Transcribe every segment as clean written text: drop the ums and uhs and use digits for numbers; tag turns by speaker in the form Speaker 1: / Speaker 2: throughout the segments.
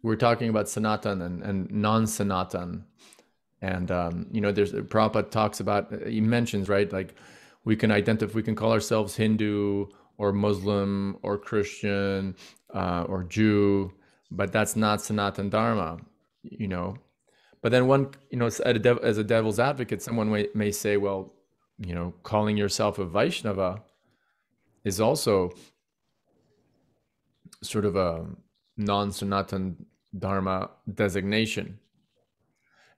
Speaker 1: we're talking about Sanatan and non-Sanatan. And there's Prabhupada talks about, he mentions, right, like we can identify, we can call ourselves Hindu or Muslim or Christian or Jew, but that's not Sanatan Dharma, you know. But then one, as a devil's advocate, someone may say, well, calling yourself a Vaishnava is also sort of a non-Sanatan Dharma designation.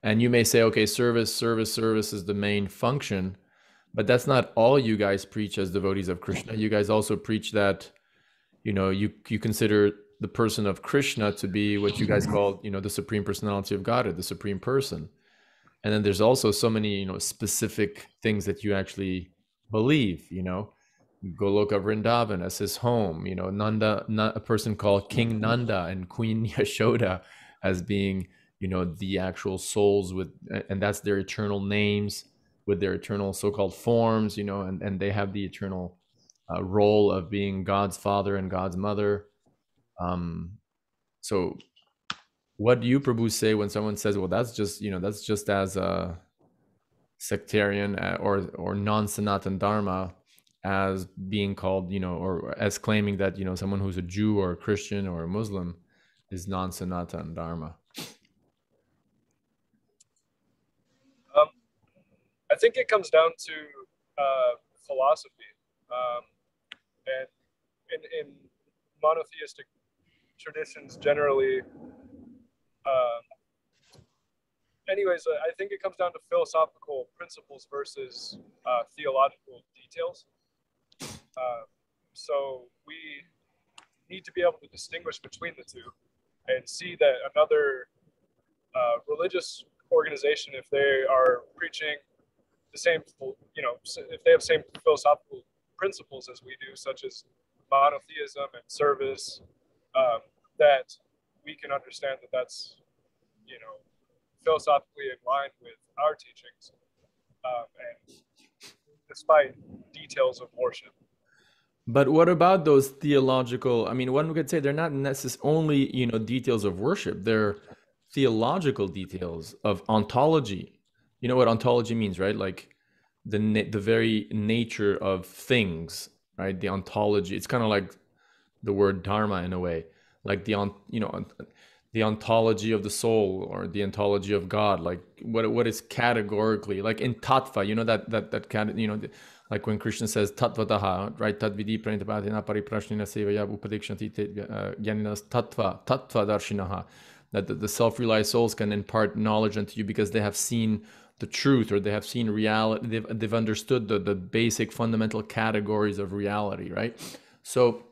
Speaker 1: And you may say, okay, service is the main function, but that's not all you guys preach as devotees of Krishna. You guys also preach that, you consider the person of Krishna to be what you guys call, the Supreme Personality of Godhead, the Supreme Person. And then there's also so many, specific things that you actually believe, Goloka Vrindavan as his home, Nanda, a person called King Nanda and Queen Yashoda as being, the actual souls and that's their eternal names with their eternal so-called forms, and they have the eternal role of being God's father and God's mother. So what do you, Prabhu, say when someone says, well, that's just as a sectarian or non-Sanatan Dharma as being called, or as claiming that, someone who's a Jew or a Christian or a Muslim is non-Sanatan Dharma?
Speaker 2: I think it comes down to philosophy. And in monotheistic traditions generally, I think it comes down to philosophical principles versus theological details. So we need to be able to distinguish between the two and see that another religious organization, if they are preaching the same, if they have same philosophical principles as we do, such as monotheism and service, that we can understand that that's, philosophically in line with our teachings, and despite details of worship.
Speaker 1: But what about those theological? I mean, one could say they're not necessarily only, details of worship. They're theological details of ontology. You know what ontology means, right? Like the very nature of things, right? The ontology. It's kind of like the word dharma in a way, like the ontology of the soul or the ontology of God. Like what is categorically, like in tattva, like when Krishna says tattvataha, right? Tadvidi pranitapatina pariprashnina sevaya upadekshanti jnaninas tattva darshinaha. That the self-realized souls can impart knowledge unto you because they have seen the truth, or they have seen reality. They've understood the basic fundamental categories of reality, right? So,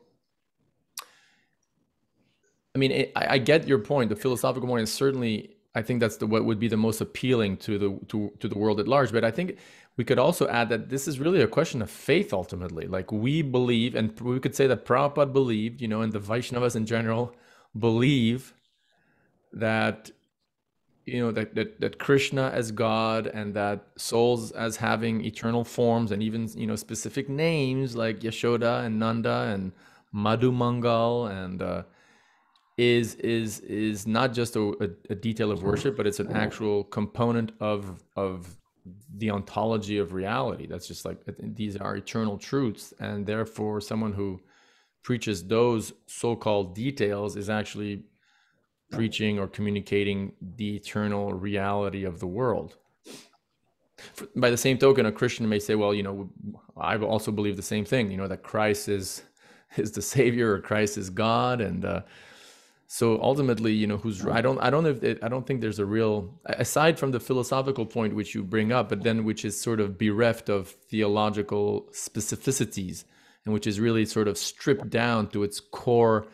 Speaker 1: I mean, I get your point. The philosophical point is certainly, I think that's what would be the most appealing to the world at large. But I think we could also add that this is really a question of faith ultimately. Like we believe, and we could say that Prabhupada believed, and the Vaishnavas in general believe that that Krishna as God, and that souls as having eternal forms, and even specific names like Yashoda and Nanda and Madhu Mangal, and is not just a detail of worship, but it's an actual component of the ontology of reality. That's just like, these are eternal truths, and therefore someone who preaches those so-called details is actually preaching or communicating the eternal reality of the world. By the same token, a Christian may say, well, I also believe the same thing, that Christ is the Savior, or Christ is God, and so ultimately, who's I don't think there's a real, aside from the philosophical point which you bring up, but then which is sort of bereft of theological specificities, and which is really sort of stripped down to its core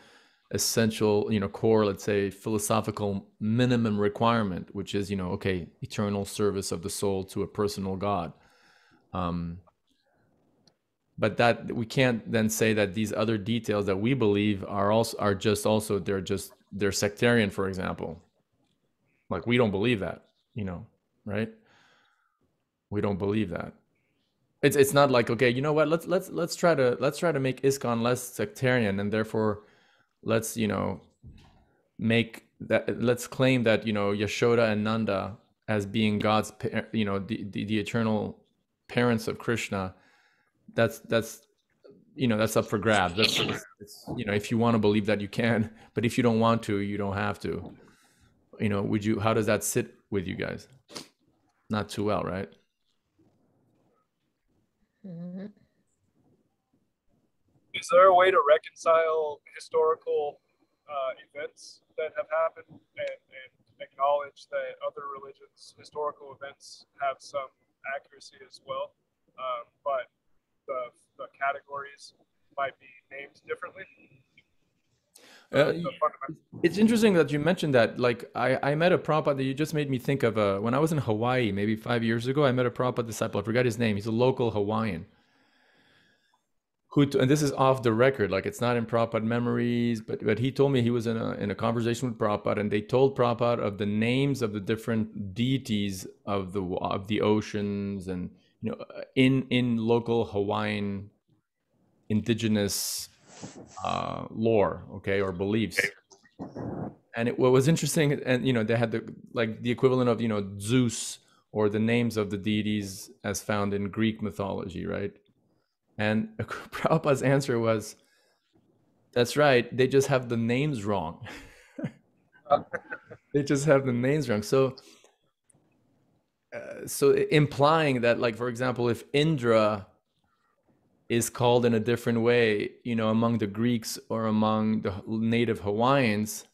Speaker 1: essential, core, let's say, philosophical minimum requirement, which is, okay, eternal service of the soul to a personal God. But that we can't then say that these other details that we believe they're sectarian, for example. Like we don't believe that, right? We don't believe that. It's not like, okay, you know what? Let's try to make ISKCON less sectarian, and therefore let's make that, let's claim that, Yashoda and Nanda as being God's, the eternal parents of Krishna. That's that's up for grabs. It's, if you want to believe that, you can, but if you don't want to, you don't have to. How does that sit with you guys? Not too well, right?
Speaker 3: Mm-hmm.
Speaker 2: Is there a way to reconcile historical events that have happened and acknowledge that other religions' historical events have some accuracy as well, but the categories might be named differently?
Speaker 1: It's interesting that you mentioned that. Like, I met a Prabhupada that you just made me think of. When I was in Hawaii, maybe 5 years ago, I met a Prabhupada disciple. I forgot his name. He's a local Hawaiian. And this is off the record, like it's not in Prabhupada memories, but he told me he was in a conversation with Prabhupada, and they told Prabhupada of the names of the different deities of the oceans, and in local Hawaiian indigenous lore, okay, or beliefs. And what was interesting, and they had the equivalent of Zeus, or the names of the deities as found in Greek mythology, right? And Prabhupada's answer was, that's right, they just have the names wrong. They just have the names wrong. So implying that, like, for example, if Indra is called in a different way, among the Greeks or among the native Hawaiians,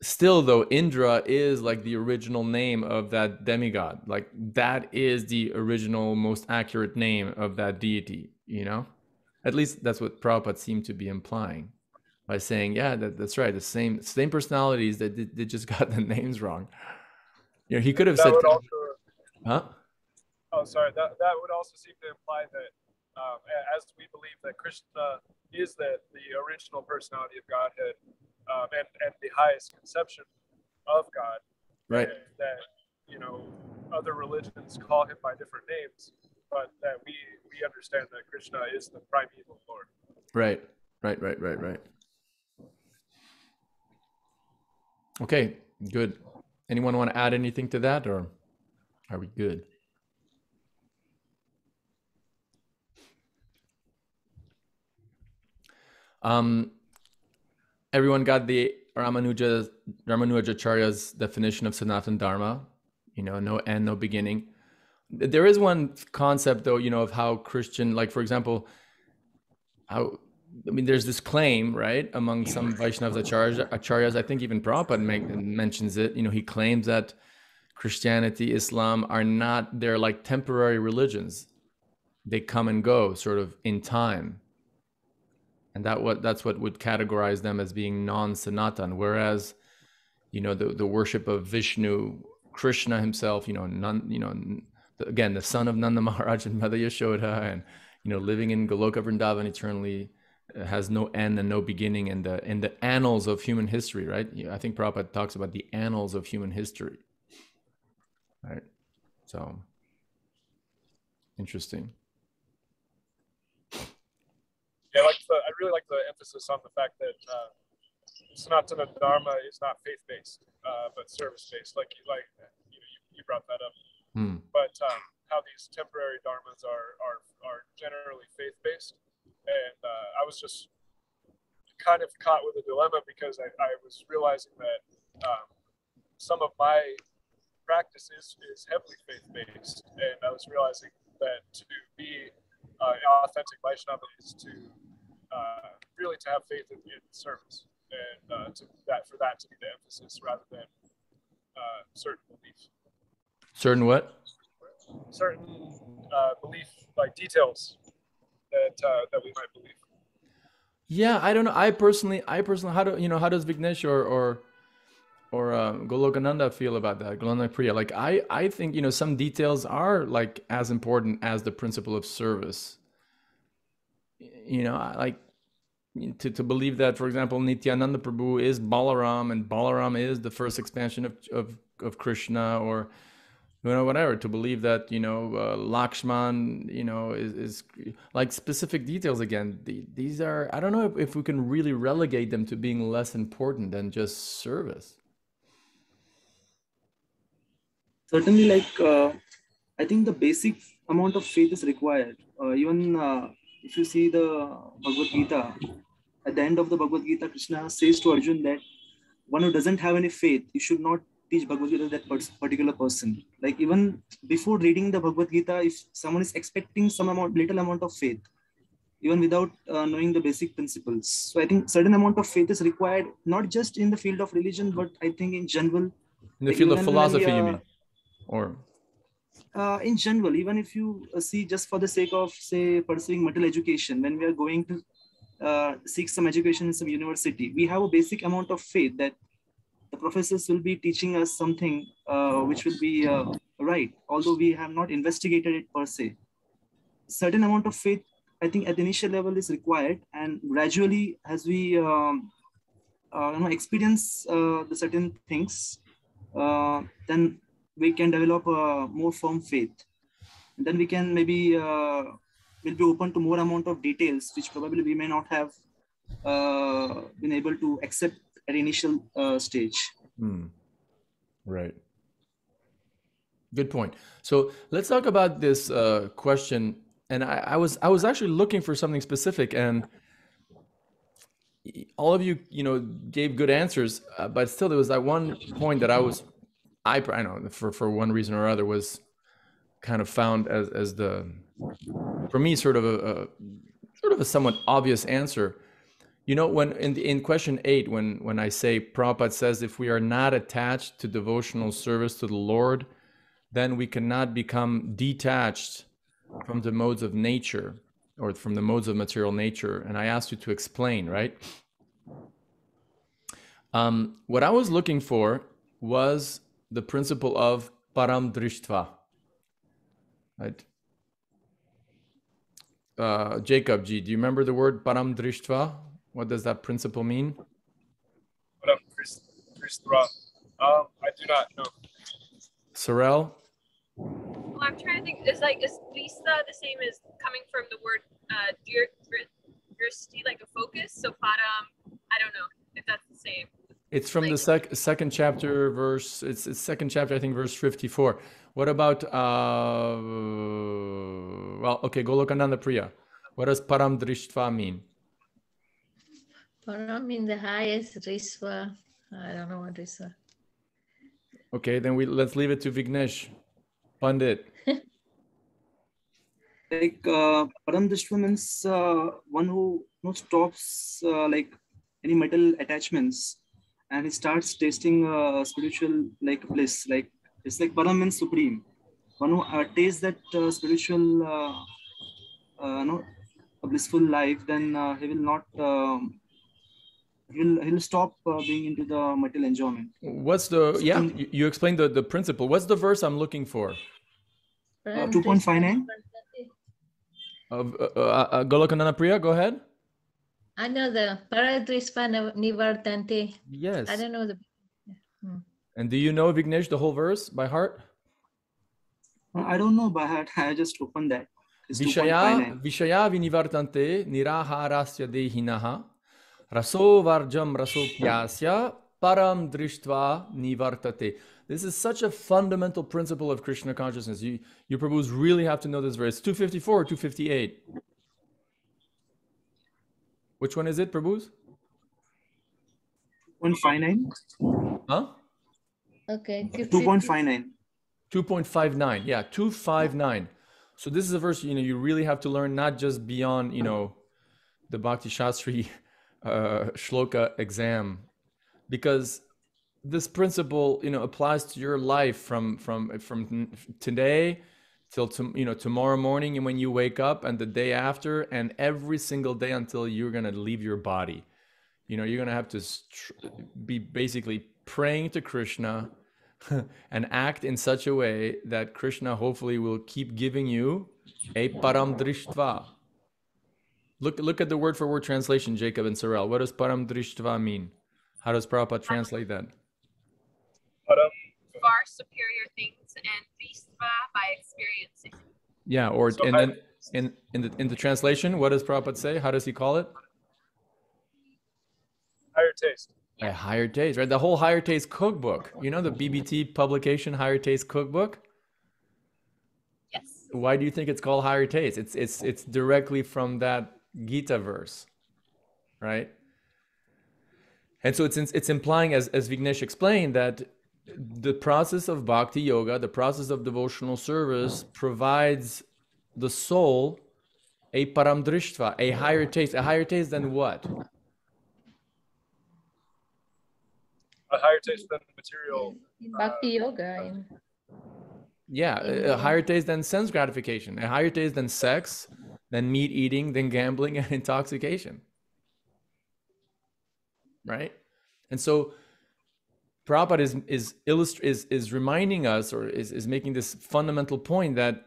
Speaker 1: still though, Indra is like the original name of that demigod. Like, that is the original, most accurate name of that deity, At least that's what Prabhupada seemed to be implying by saying, yeah, that's right. The same personalities, that they just got the names wrong. He could have said, huh?
Speaker 2: Oh, sorry. That would also seem to imply that, as we believe that Krishna is the original personality of Godhead, and the highest conception of God,
Speaker 1: right?
Speaker 2: That other religions call him by different names, but that we understand that Krishna is the primeval Lord.
Speaker 1: Right. Okay, good. Anyone want to add anything to that, or are we good? Everyone got the Ramanujacharya's definition of Sanatana Dharma, no end, no beginning. There is one concept, though, of how Christian, like, for example, there's this claim, right, among some Vaishnavas, Acharyas, I think even Prabhupada mentions it, he claims that Christianity, Islam they're like temporary religions. They come and go sort of in time. And that's what would categorize them as being non-Sanatan. Whereas, the worship of Vishnu, Krishna himself, again, the son of Nanda Maharaj and Mother Yashoda, and, living in Goloka Vrindavan eternally, has no end and no beginning in the annals of human history, right? I think Prabhupada talks about the annals of human history, right? So, interesting.
Speaker 2: Yeah, I really like the emphasis on the fact that Sanatana Dharma is not faith-based, but service-based. Like you brought that up. But how these temporary dharmas are generally faith-based, and I was just kind of caught with a dilemma because I was realizing that some of my practice is heavily faith-based, and I was realizing that to be authentic Vaishnava is to really to have faith in service, and for that to be the emphasis rather than certain beliefs.
Speaker 1: Certain what?
Speaker 2: Certain belief, like details that we might believe.
Speaker 1: Yeah, I don't know. I personally, how does Vignesh or Golokananda feel about that? Golana Priya, like I think some details are like as important as the principle of service. Like to believe that, for example, Nityananda Prabhu is Balaram, and Balaram is the first expansion of Krishna, or whatever, to believe that, Lakshman, is like specific details again. These are, I don't know if we can really relegate them to being less important than just service.
Speaker 3: Certainly, I think the basic amount of faith is required. Even if you see the Bhagavad Gita, at the end of the Bhagavad Gita, Krishna says to Arjun that one who doesn't have any faith, you should not teach Bhagavad Gita to that particular person. Like even before reading the Bhagavad Gita, if someone is expecting little amount of faith, even without knowing the basic principles. So I think certain amount of faith is required, not just in the field of religion, but I think in general.
Speaker 1: In the field of philosophy, you mean? Or
Speaker 3: in general, even if you see just for the sake of, say, pursuing material education, when we are going to seek some education in some university, we have a basic amount of faith that the professors will be teaching us something which will be right, although we have not investigated it per se. Certain amount of faith, I think, at the initial level is required, and gradually, as we experience the certain things, then we can develop a more firm faith. And then we can maybe will be open to more amount of details, which probably we may not have been able to accept at initial stage.
Speaker 1: Right. Good point. So let's talk about this question. And I was actually looking for something specific, and all of you, gave good answers, but still there was that one point that I know for one reason or other was kind of found as the, for me, sort of a somewhat obvious answer. When in question 8, when I say, Prabhupada says, if we are not attached to devotional service to the Lord, then we cannot become detached from the modes of nature or from the modes of material nature. And I asked you to explain, right? What I was looking for was the principle of param drishtva, right? Jacob G, do you remember the word param drishtva? What does that principle mean?
Speaker 2: Param drishtva. I do not know.
Speaker 1: Sorel?
Speaker 4: Well, I'm trying to think. Is drista the same as coming from the word drishti, like a focus? So param, I don't know if that's the same.
Speaker 1: It's from the second chapter, verse. It's second chapter, I think, verse 54. What about? Well, okay, go look Ananda Priya. What does param drishtva mean?
Speaker 5: Param means the highest, Rishva. I don't know what Rishva.
Speaker 1: Okay, then let's leave it to Vignesh, Pandit.
Speaker 3: Like param drishtva means one who stops any mental attachments, and he starts tasting spiritual bliss. Like it's like param means supreme. One who tastes that spiritual a blissful life, then he will not he'll stop being into the material enjoyment.
Speaker 1: What's the you explained the principle. What's the verse I'm looking for?
Speaker 3: 2.59
Speaker 1: Golokanana Priya, go ahead.
Speaker 5: I know the paradrispa nivartante.
Speaker 1: Yes.
Speaker 5: I don't know the.
Speaker 1: And do you know, Vignesh, the whole verse by heart?
Speaker 3: I don't know by heart. I just opened that. It's
Speaker 1: Vishaya vinivartante niraharasya dehinaha raso varjam raso pyasya param drishtva nivartate. This is such a fundamental principle of Krishna consciousness. You Prabhus really have to know this verse. 254 or 258? Which one is it, Prabhus?
Speaker 3: 2.59.
Speaker 1: Huh?
Speaker 5: Okay.
Speaker 3: 2.59.
Speaker 1: 2.59. Yeah, 259. So this is a verse, you really have to learn, not just beyond, the Bhakti Shastri shloka exam, because this principle, applies to your life from today till tomorrow morning, and when you wake up, and the day after, and every single day until you're going to leave your body. You're going to have to be basically praying to Krishna and act in such a way that Krishna hopefully will keep giving you a param drishtva. Look at the word for word translation, Jacob and Sorel. What does param drishtva mean? How does Prabhupada translate that?
Speaker 4: Far superior things, and by experiencing.
Speaker 1: Yeah, or
Speaker 2: So
Speaker 1: and then in the translation, what does Prabhupada say? How does he call it?
Speaker 2: higher taste.
Speaker 1: A higher taste, right? The whole higher taste cookbook. You know the BBT publication Higher Taste Cookbook?
Speaker 4: Yes.
Speaker 1: Why do you think it's called higher taste? It's directly from that Gita verse, right? And so it's implying, as Vignesh explained, that the process of bhakti yoga, the process of devotional service, provides the soul a paramdrishtva, a higher taste. A higher taste than what?
Speaker 2: A higher taste than material.
Speaker 5: In Bhakti Yoga.
Speaker 1: Yeah, a higher taste than sense gratification, a higher taste than sex, than meat eating, than gambling and intoxication. Right? And so Prabhupada is reminding us, or is making this fundamental point, that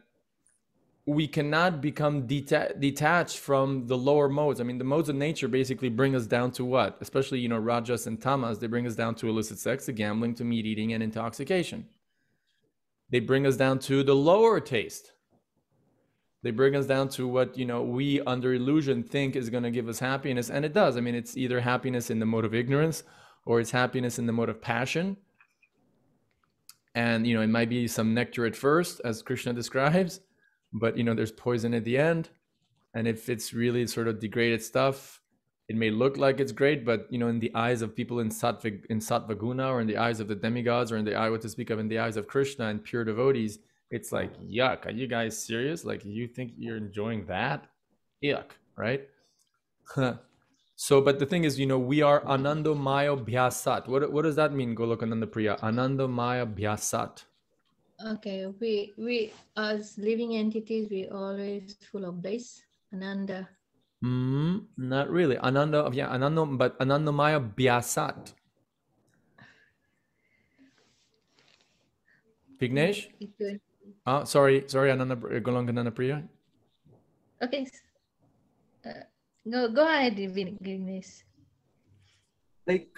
Speaker 1: we cannot become detached from the lower modes. I mean, the modes of nature basically bring us down to what? Especially, rajas and tamas, they bring us down to illicit sex, to gambling, to meat eating and intoxication. They bring us down to the lower taste. They bring us down to what, we under illusion think is going to give us happiness. And it does. I mean, it's either happiness in the mode of ignorance, or it's happiness in the mode of passion. And, it might be some nectar at first, as Krishna describes, but, there's poison at the end. And if it's really sort of degraded stuff, it may look like it's great, but, in the eyes of people in Sattva Guna, or in the eyes of the demigods, or in the eye, what to speak of, in the eyes of Krishna and pure devotees, it's like, yuck. Are you guys serious? Like, you think you're enjoying that? Yuck, right? So, but the thing is, we are Anando Maya Bhyasat. What does that mean, Golokananda Priya? Anando Maya Bhyasat.
Speaker 5: Okay, we as living entities, we always full of bliss, Ananda.
Speaker 1: Not really. Ananda, yeah, Anando, but Anando Maya Bhyasat. Vignesh? Sorry, Ananda, Golokananda Priya.
Speaker 5: Okay. Go ahead, Vignesh.
Speaker 3: Like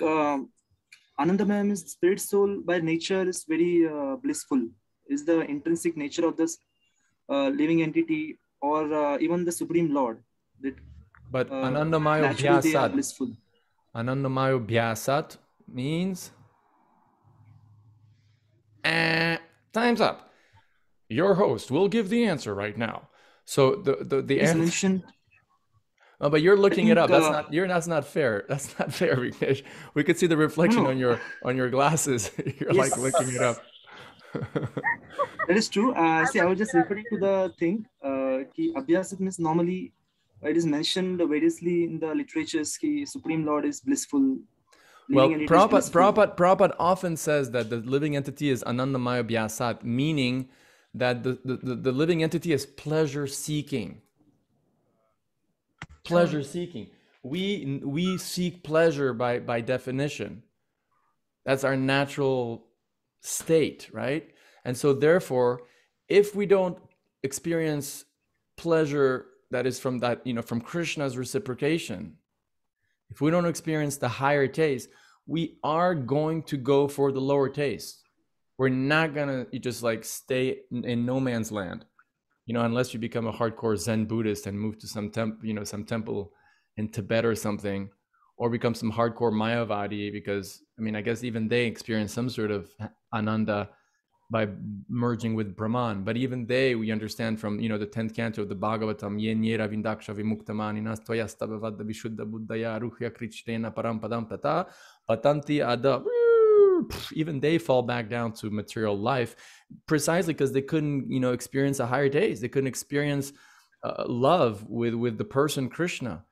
Speaker 3: Anandamaya means spirit soul by nature is very blissful. Is the intrinsic nature of this living entity, or even the Supreme Lord.
Speaker 1: But Anandamayo
Speaker 3: naturally they are
Speaker 1: Bhyasat.
Speaker 3: blissful.
Speaker 1: Anandamayo Bhyasat means time's up. Your host will give the answer right now. So the answer
Speaker 3: mentioned.
Speaker 1: Oh, but you're looking it up. That's not fair. That's not fair, Vignesh. We could see the reflection on your glasses. You're like looking it up.
Speaker 3: That is true. See, I was just referring to the thing. Ki Abhyasat means normally it is mentioned variously in the literatures. Ki Supreme Lord is blissful.
Speaker 1: Well, Prabhupada often says that the living entity is Anandamaya Bhyasat, meaning that the living entity is pleasure seeking. Pleasure seeking. We seek pleasure by definition. That's our natural state, right? And so therefore, if we don't experience pleasure that is from that, from Krishna's reciprocation, if we don't experience the higher taste, we are going to go for the lower taste. We're not gonna just like stay in no man's land, unless you become a hardcore Zen Buddhist and move to some temple in Tibet or something, or become some hardcore Mayavadi, because I guess even they experience some sort of ananda by merging with Brahman. But even we understand from the 10th canto of the Bhagavatam, Ye nyera vindaksha vimuktamaninas tvayastabhavadda vishuddha buddhaya ruhya krichtena parampadam tata patanti ada. Even they fall back down to material life, precisely because they couldn't experience a higher taste. They couldn't experience love with the person Krishna.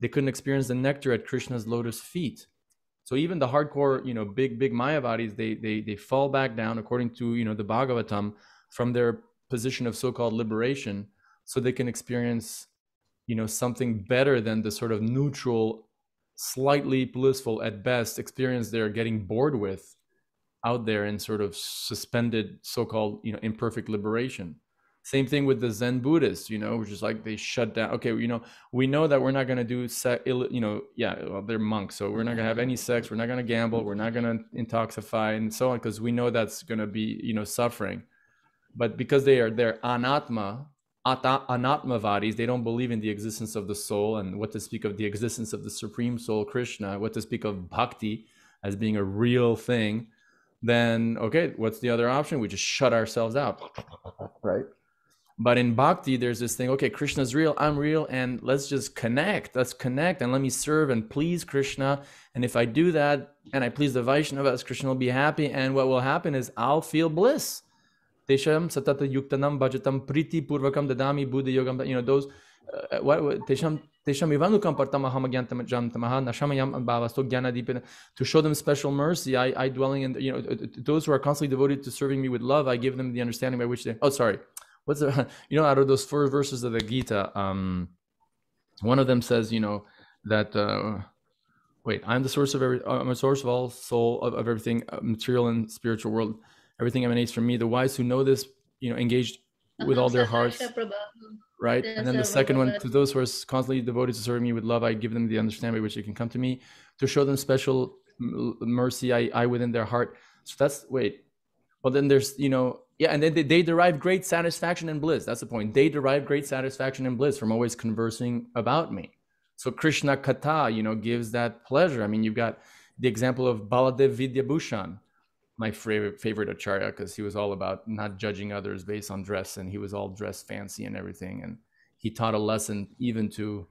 Speaker 1: They couldn't experience the nectar at Krishna's lotus feet. So even the hardcore, big Mayavadis, they fall back down, according to, the Bhagavatam, from their position of so-called liberation, so they can experience, something better than the sort of neutral, slightly blissful at best experience they're getting bored with out there in sort of suspended, so-called, imperfect liberation. Same thing with the Zen Buddhists, which is like they shut down. Okay, we know that we're not going to do they're monks, so we're not going to have any sex, we're not going to gamble, we're not going to intoxify and so on, because we know that's going to be, suffering. but because they're anatmavadis, they don't believe in the existence of the soul, and what to speak of the existence of the Supreme Soul, Krishna, what to speak of bhakti as being a real thing, then okay, what's the other option? We just shut ourselves out, right? But in bhakti, there's this thing, okay, Krishna's real, I'm real, and let's just connect. Let's connect and let me serve and please Krishna. And if I do that and I please the Vaishnavas, Krishna will be happy. And what will happen is I'll feel bliss. Tesham satata yuktanam bhajatam priti purvakam dadami buddha yogam, you know, those, tesham ivanukam partamaham agyantamajantamaha nashamayam bhavasto gyanadipena, to show them special mercy. I dwelling in, you know, those who are constantly devoted to serving me with love, I give them the understanding by which they, oh, sorry. What's the, you know, out of those 4 verses of the Gita, one of them says, you know, that, I'm the source of I'm a source of all soul, of everything, material and spiritual world. Everything emanates from me. The wise who know this, you know, engaged with all their hearts, right? And then the second one, to those who are constantly devoted to serving me with love, I give them the understanding by which they can come to me, to show them special mercy, I within their heart. So that's, well, then there's, you know, yeah, and then they derive great satisfaction and bliss. That's the point. They derive great satisfaction and bliss from always conversing about me. So Krishna Katha, you know, gives that pleasure. I mean, you've got the example of Baladev Vidyabhushan, my favorite acharya, because he was all about not judging others based on dress, and he was all dressed fancy and everything. And he taught a lesson even to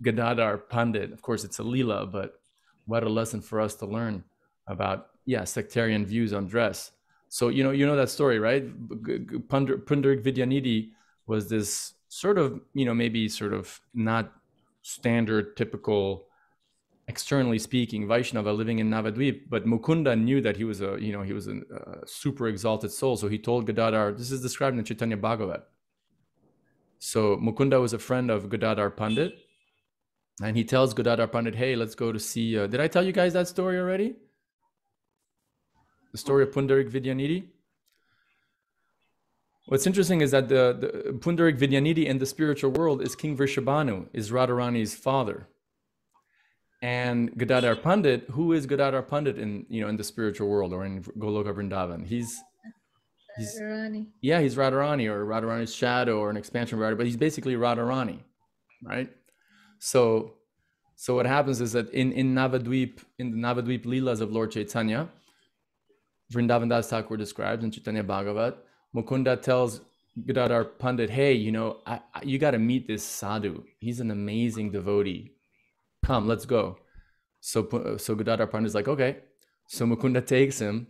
Speaker 1: Gadadhar Pandit. Of course, it's a Leela, but what a lesson for us to learn about, sectarian views on dress. So, you know that story, right? Punderek Vidyaniti was this sort of, you know, maybe sort of not standard, typical, externally speaking, Vaishnava living in Navadvip, but Mukunda knew that he was a super exalted soul. So he told Gadadhar, this is described in Chaitanya Bhagavat. So Mukunda was a friend of Gadadhar Pandit, and he tells Gadadhar Pandit, hey, let's go to see, did I tell you guys that story already? The story of Punderek Vidyaniti. What's interesting is that the Punderek Vidyaniti in the spiritual world is King Vrishabhanu, is Radharani's father. And Gadadhar Pandit, who is Gadadhar Pandit in the spiritual world or in Goloka Vrindavan? He's
Speaker 5: Radharani.
Speaker 1: Yeah, he's Radharani, or Radharani's shadow, or an expansion of Radharani, but he's basically Radharani, right? So what happens is that in Navadvip, in the Navadvip Leelas of Lord Chaitanya, Vrindavan Das Thakur describes in Chaitanya Bhagavat, Mukunda tells Gadadhar Pandit, hey, you got to meet this sadhu. He's an amazing devotee. Come, let's go. So Gadadhar Pandit is like, okay. So Mukunda takes him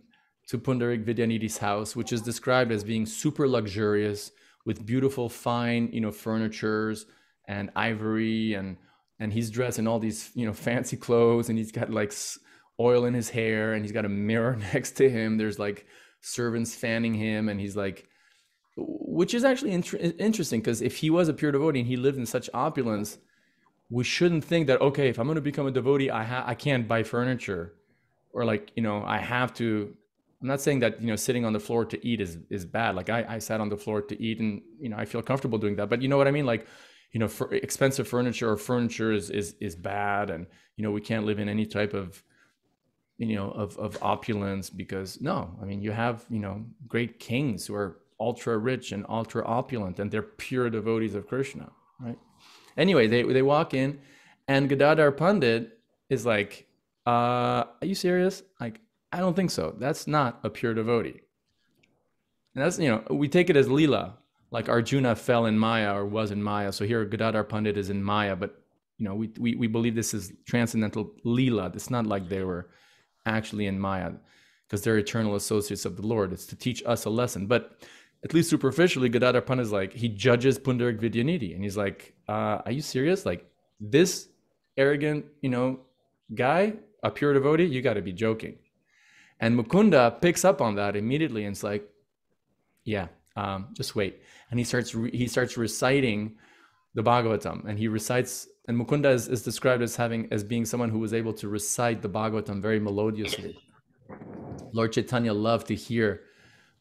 Speaker 1: to Punderek Vidyaniti's house, which is described as being super luxurious with beautiful, fine, furnitures and ivory, and he's dressed in all these, fancy clothes, and he's got like oil in his hair, and he's got a mirror next to him. There's like servants fanning him, and he's like, which is actually interesting, because if he was a pure devotee and he lived in such opulence, we shouldn't think that, okay, if I'm going to become a devotee, I can't buy furniture, or like, I have to. I'm not saying that, sitting on the floor to eat is bad. Like I sat on the floor to eat, and, I feel comfortable doing that. But you know what I mean? Like, for expensive furniture, or furniture is bad. And, we can't live in any type of, of opulence, because no, I mean, you have, great kings who are ultra rich and ultra opulent, and they're pure devotees of Krishna, right? Anyway, they walk in, and Gadadhar Pandit is like, are you serious? Like, I don't think so. That's not a pure devotee. And that's, we take it as Leela, like Arjuna fell in Maya or was in Maya. So here Gadadhar Pandit is in Maya, but, we believe this is transcendental Leela. It's not like they were actually in Maya, because they're eternal associates of the Lord. It's to teach us a lesson. But at least superficially, Gadadhar Pandit is like, he judges Punderek Vidyaniti, and he's like, are you serious? Like, this arrogant, guy, a pure devotee, you got to be joking. And Mukunda picks up on that immediately, and it's like, yeah, just wait. And he starts reciting the Bhagavatam, and he recites, and Mukunda is described as being someone who was able to recite the Bhagavatam very melodiously. Lord Chaitanya loved to hear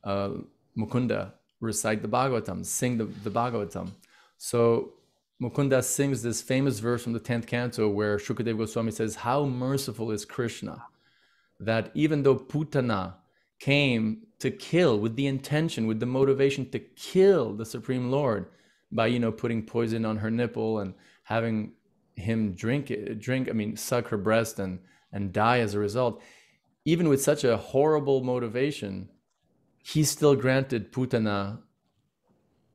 Speaker 1: Mukunda recite the Bhagavatam, sing the Bhagavatam. So Mukunda sings this famous verse from the 10th canto, where Shukadeva Goswami says, how merciful is Krishna, that even though Putana came to kill, with the intention, with the motivation to kill the Supreme Lord by, putting poison on her nipple and having him suck her breast and die as a result. Even with such a horrible motivation, he still granted Putana,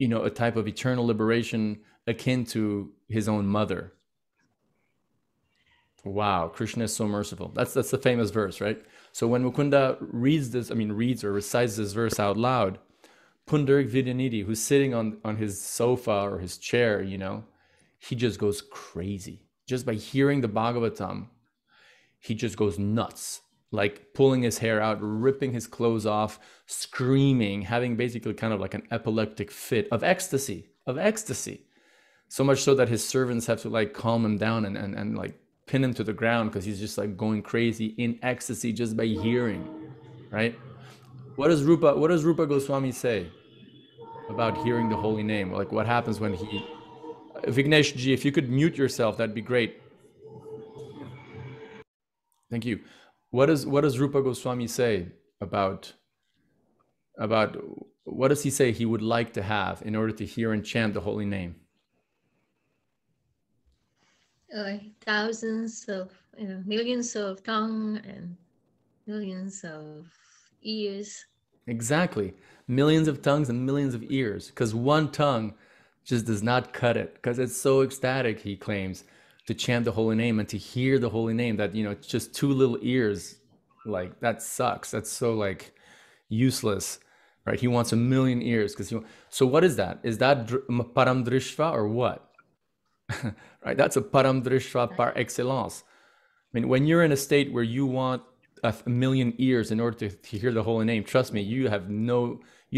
Speaker 1: a type of eternal liberation akin to his own mother. Wow, Krishna is so merciful. That's the famous verse, right? So when Mukunda reads or recites this verse out loud, Punderek Vidyaniti, who's sitting on his sofa or his chair, he just goes crazy. Just by hearing the Bhagavatam, he just goes nuts, like pulling his hair out, ripping his clothes off, screaming, having basically kind of like an epileptic fit of ecstasy. So much so that his servants have to like calm him down and like pin him to the ground because he's just like going crazy in ecstasy just by hearing, right? What does Rupa Goswami say about hearing the holy name? Like what happens when he... Vignesh ji, if you could mute yourself, that'd be great. Thank you. What does Rupa Goswami say about what does he say he would like to have in order to hear and chant the holy name?
Speaker 5: Thousands of, millions of tongue and millions of ears.
Speaker 1: Exactly. Millions of tongues and millions of ears, because one tongue just does not cut it, because it's so ecstatic, he claims, to chant the holy name and to hear the holy name that, just two little ears, like that sucks. That's so like useless, right? He wants a million ears so what is that? Is that param drishva or what? Right, that's a param drishva par excellence. I mean, when you're in a state where you want a million ears in order to hear the holy name, trust me, you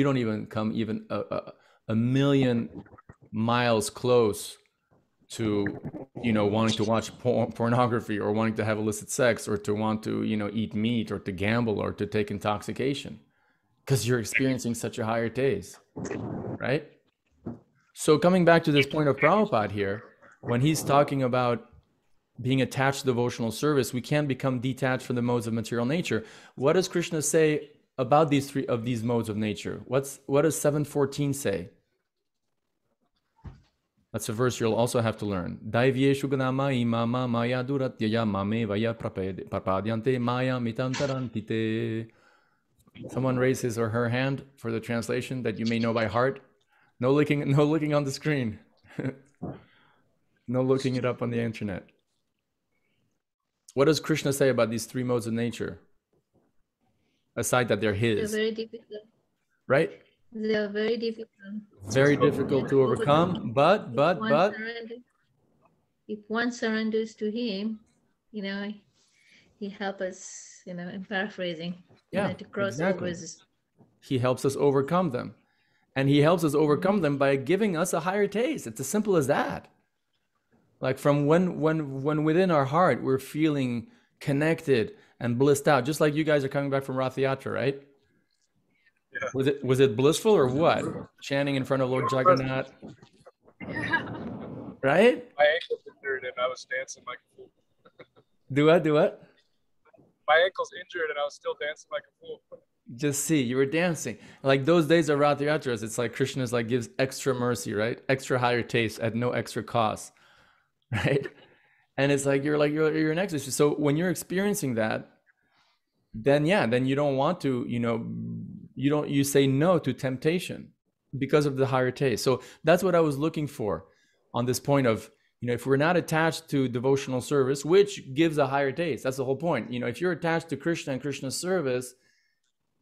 Speaker 1: don't even come even a million miles close to wanting to watch pornography or wanting to have illicit sex or to want to eat meat or to gamble or to take intoxication, because you're experiencing such a higher taste, right? So coming back to this point of Prabhupada here, when he's talking about being attached to devotional service, we can't become detached from the modes of material nature. What does Krishna say about these three of these modes of nature? What does 7:14 say? That's a verse you'll also have to learn. Daivyeshu ganama imama maya duratyaya mame vaya prapadyante maya mitantarantite. Someone raise his or her hand for the translation that you may know by heart. No looking on the screen. No looking it up on the internet. What does Krishna say about these three modes of nature? Aside that they're his.
Speaker 5: They're very difficult.
Speaker 1: Right?
Speaker 5: They are very difficult.
Speaker 1: Very difficult to overcome, but
Speaker 5: if one surrenders to him, he helps us, I'm paraphrasing, to cross over.
Speaker 1: He helps us overcome them. And he helps us overcome them by giving us a higher taste. It's as simple as that. Like from when within our heart, we're feeling connected and blissed out, just like you guys are coming back from Rath Yatra, right? Yeah. Was it blissful or what? Chanting in front of Lord Jagannath. Right?
Speaker 2: My ankle's injured and I was dancing like a fool.
Speaker 1: Do what?
Speaker 2: My ankle's injured and I was still dancing like a fool.
Speaker 1: Just see, you were dancing. Like those days of Rath Yatras, it's like Krishna's like gives extra mercy, right? Extra higher taste at no extra cost. Right? And it's like you're in ecstasy. So when you're experiencing that, then you don't want to, you say no to temptation because of the higher taste. So that's what I was looking for on this point of, if we're not attached to devotional service, which gives a higher taste, that's the whole point. If you're attached to Krishna and Krishna's service,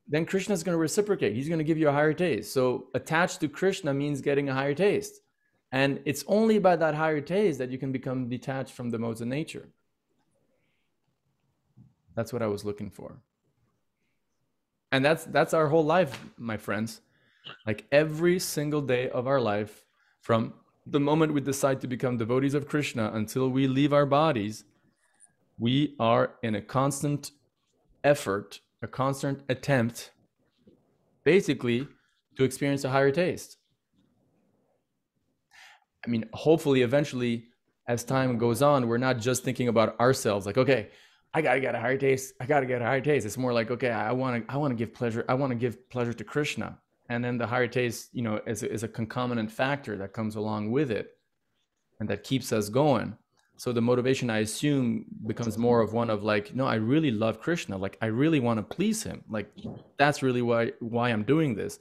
Speaker 1: then Krishna's going to reciprocate. He's going to give you a higher taste. So attached to Krishna means getting a higher taste. And it's only by that higher taste that you can become detached from the modes of nature. That's what I was looking for. And that's our whole life, my friends. Like every single day of our life, from the moment we decide to become devotees of Krishna until we leave our bodies, we are in a constant effort, a constant attempt, basically, to experience a higher taste. I mean, hopefully, eventually, as time goes on, we're not just thinking about ourselves, like, okay, I gotta get a higher taste. I gotta get a higher taste. It's more like, okay, I want to give pleasure. I want to give pleasure to Krishna, and then the higher taste, you know, is a concomitant factor that comes along with it, and that keeps us going. So the motivation, I assume, becomes more of one of like, no, I really love Krishna. Like, I really want to please him. Like, that's really why I'm doing this,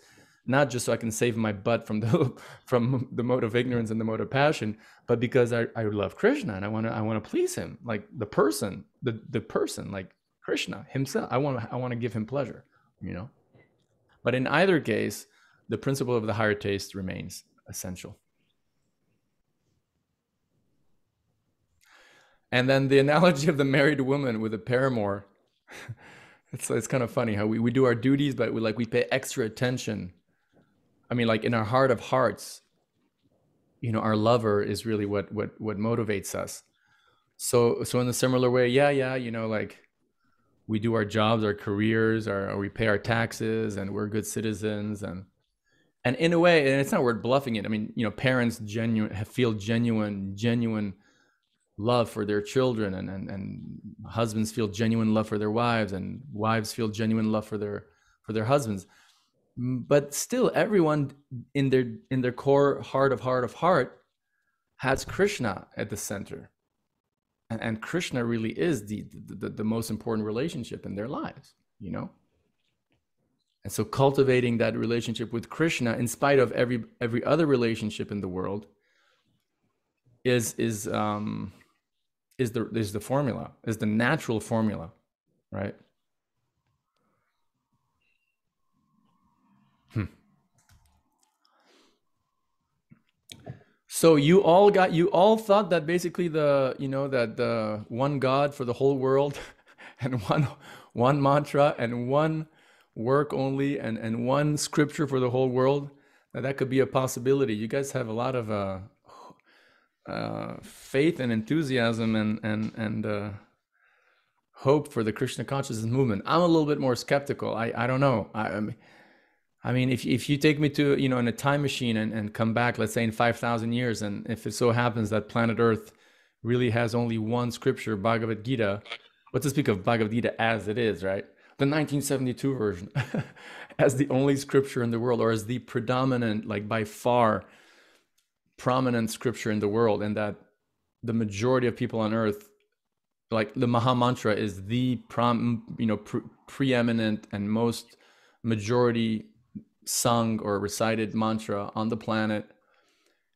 Speaker 1: not just so I can save my butt from the mode of ignorance and the mode of passion, but because I love Krishna and I want to please him, like the person, like Krishna himself. I want to give him pleasure, you know. But in either case, the principle of the higher taste remains essential. And then the analogy of the married woman with a paramour, it's kind of funny how we do our duties, but we pay extra attention. I mean, like in our heart of hearts, you know, our lover is really what motivates us. So in a similar way, you know, like we do our jobs, our careers, or we pay our taxes, and we're good citizens, and in a way, and it's not worth bluffing it. I mean, you know, parents feel genuine love for their children, and husbands feel genuine love for their wives, and wives feel genuine love for their husbands. But still, everyone in their core heart of heart has Krishna at the center, and Krishna really is the most important relationship in their lives, you know. And so cultivating that relationship with Krishna, in spite of every other relationship in the world, is the formula, is the natural formula, right? So you all thought that basically the one God for the whole world, and one mantra and one work only, and one scripture for the whole world, that could be a possibility. You guys have a lot of faith and enthusiasm and hope for the Krishna consciousness movement. I'm a little bit more skeptical. I don't know. I mean, if you take me to, you know, in a time machine and come back, let's say in 5,000 years, and if it so happens that planet Earth really has only one scripture, Bhagavad Gita, what to speak of Bhagavad Gita as it is, right? The 1972 version, as the only scripture in the world, or as the predominant, like by far prominent scripture in the world, and that the majority of people on Earth, like the Maha Mantra is the preeminent and most majority sung or recited mantra on the planet,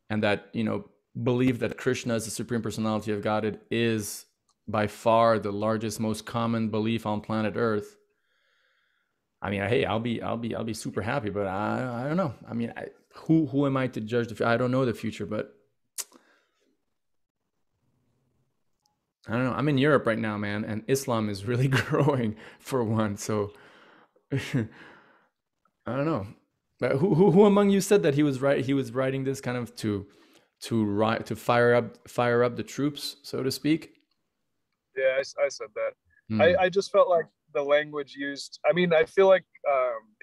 Speaker 1: and that, you know, believe that Krishna is the Supreme Personality of Godhead is by far the largest, most common belief on planet Earth. I mean, hey, I'll be super happy, but I don't know. I mean, who am I to judge the future? I don't know the future, but I don't know. I'm in Europe right now, man, and Islam is really growing for one. So I don't know. But who among you said that he was right? He was writing this kind of to fire up the troops, so to speak.
Speaker 2: Yeah, I said that. I just felt like the language used, I mean, I feel like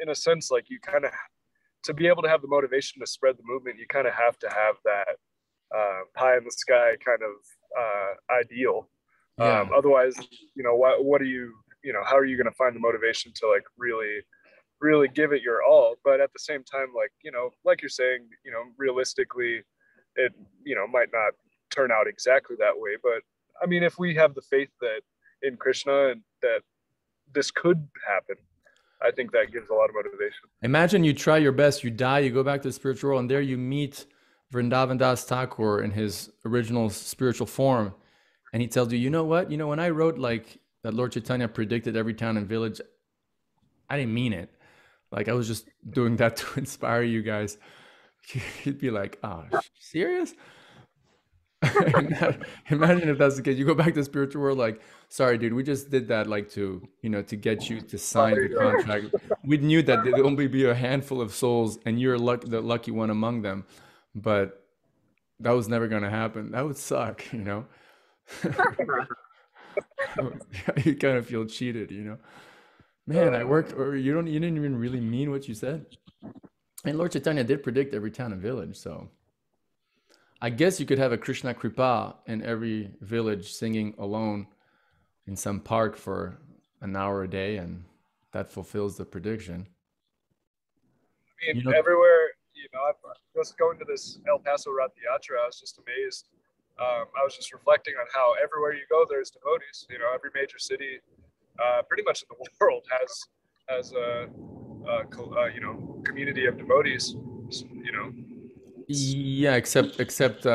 Speaker 2: in a sense, like you kind of, to be able to have the motivation to spread the movement, you kind of have to have that pie in the sky kind of ideal. Yeah. Otherwise, you know, what are you know, how are you going to find the motivation to like really give it your all? But at the same time, like, you know, like you're saying, you know, realistically, it, you know, might not turn out exactly that way. But I mean, if we have the faith that in Krishna and that this could happen, I think that gives a lot of motivation.
Speaker 1: Imagine you try your best, you die, you go back to the spiritual world, and there you meet Vrindavan Das Thakur in his original spiritual form. And he tells you, you know what? You know, when I wrote like that Lord Chaitanya predicted every town and village, I didn't mean it. Like I was just doing that to inspire you guys. He'd be like, oh, serious? Imagine if that's the case. You go back to the spiritual world, like, sorry, dude, we just did that, like, to, you know, to get you to sign the contract. We knew that there'd only be a handful of souls, and you're the lucky one among them, but that was never going to happen. That would suck, you know. You kind of feel cheated, you know. Man, I worked, or you didn't even really mean what you said. And Lord Chaitanya did predict every town and village, so I guess you could have a Krishna Kripa in every village singing alone, in some park for an hour a day, and that fulfills the prediction.
Speaker 2: I mean, everywhere, I was going to this El Paso Rath Yatra. I was just amazed. I was just reflecting on how everywhere you go, there's devotees. Every major city, pretty much in the world, has a community of devotees.
Speaker 1: Yeah, except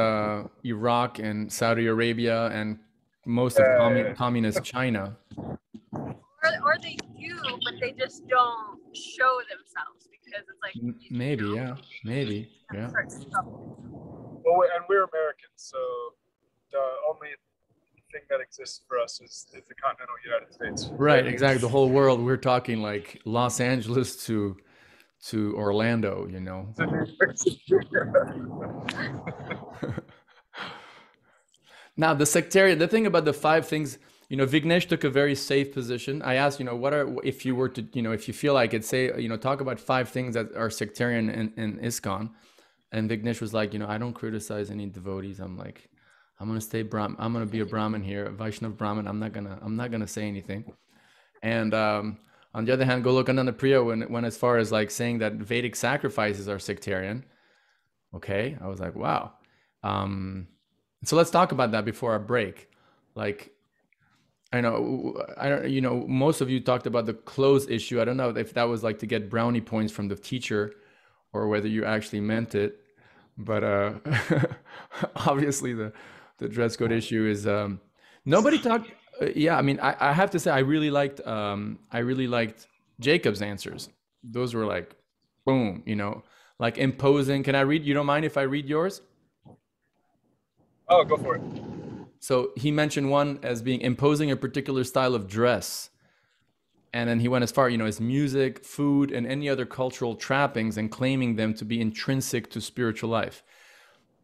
Speaker 1: Iraq and Saudi Arabia and most of communist China.
Speaker 4: Or they do, but they just don't show themselves because it's like
Speaker 1: maybe, yeah.
Speaker 2: Well, and we're Americans, so the only thing that exists for us is the continental United States.
Speaker 1: Right, exactly. The whole world. We're talking like Los Angeles to Orlando, Now, the thing about the 5 things, Vignesh took a very safe position. I asked, if you were to, if you feel like it, say, talk about 5 things that are sectarian in ISKCON. And Vignesh was like, I don't criticize any devotees. I'm like, I'm going to stay Brahmin. I'm going to be a Brahmin here, a Vaishnav Brahmin. I'm not going to say anything. And, on the other hand, Golokananda Priya went as far as like saying that Vedic sacrifices are sectarian. Okay. I was like, wow. So let's talk about that before our break. Like, I don't, most of you talked about the clothes issue. I don't know if that was like to get brownie points from the teacher or whether you actually meant it. But obviously the dress code issue is, nobody talked. Yeah, I mean, I have to say, I really liked Jacob's answers. Those were like, boom, like imposing. Can I read? You don't mind if I read yours?
Speaker 2: Oh, go for it.
Speaker 1: So he mentioned one as being imposing a particular style of dress. And then he went as far, as music, food, and any other cultural trappings and claiming them to be intrinsic to spiritual life.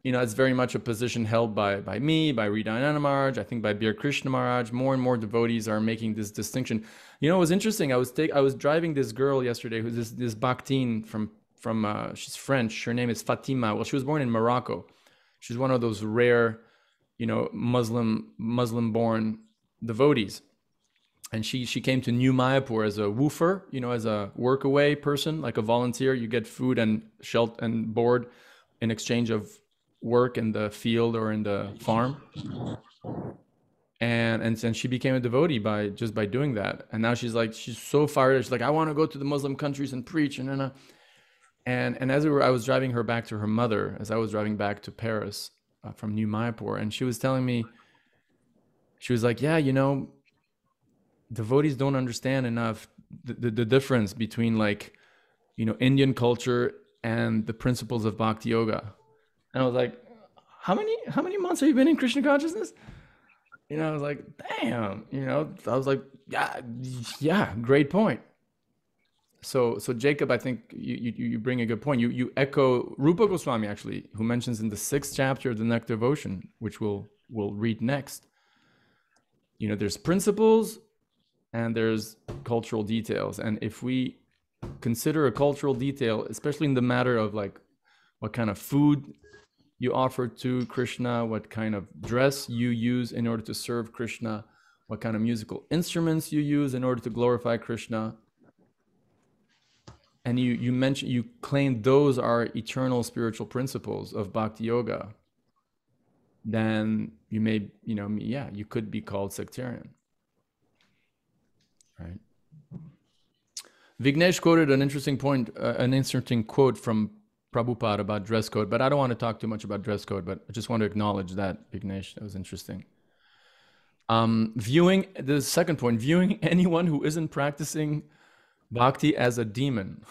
Speaker 1: It's very much a position held by me, by Hridayananda Maharaj, I think by Bir Krishna Maharaj. More and more devotees are making this distinction. It was interesting. I was driving this girl yesterday, who's this Bhaktin from she's French. Her name is Fatima. Well, she was born in Morocco. She's one of those rare, Muslim-born devotees. And she came to New Mayapur as a woofer, as a workaway person, like a volunteer. You get food and shelter and board in exchange of work in the field or in the farm. And she became a devotee by doing that. And now she's so fired. She's like, I want to go to the Muslim countries and preach. And as I was driving her back to her mother, as I was driving back to Paris from New Mayapur, and she was telling me, she was like, yeah, devotees don't understand enough the difference between Indian culture and the principles of Bhakti Yoga. And I was like, how many months have you been in Krishna consciousness? I was like, damn, I was like, yeah, great point. So Jacob, I think you bring a good point. You echo Rupa Goswami, actually, who mentions in the 6th chapter of the Nectar of Ocean, which we'll read next. There's principles and there's cultural details. And if we consider a cultural detail, especially in the matter of what kind of food you offer to Krishna, what kind of dress you use in order to serve Krishna, what kind of musical instruments you use in order to glorify Krishna, and you claim those are eternal spiritual principles of Bhakti Yoga, then you may, you could be called sectarian. Right. Vignesh quoted an interesting quote from Prabhupada about dress code, but I don't want to talk too much about dress code, but I just want to acknowledge that, Vignesh. That was interesting. The second point, viewing anyone who isn't practicing bhakti as a demon.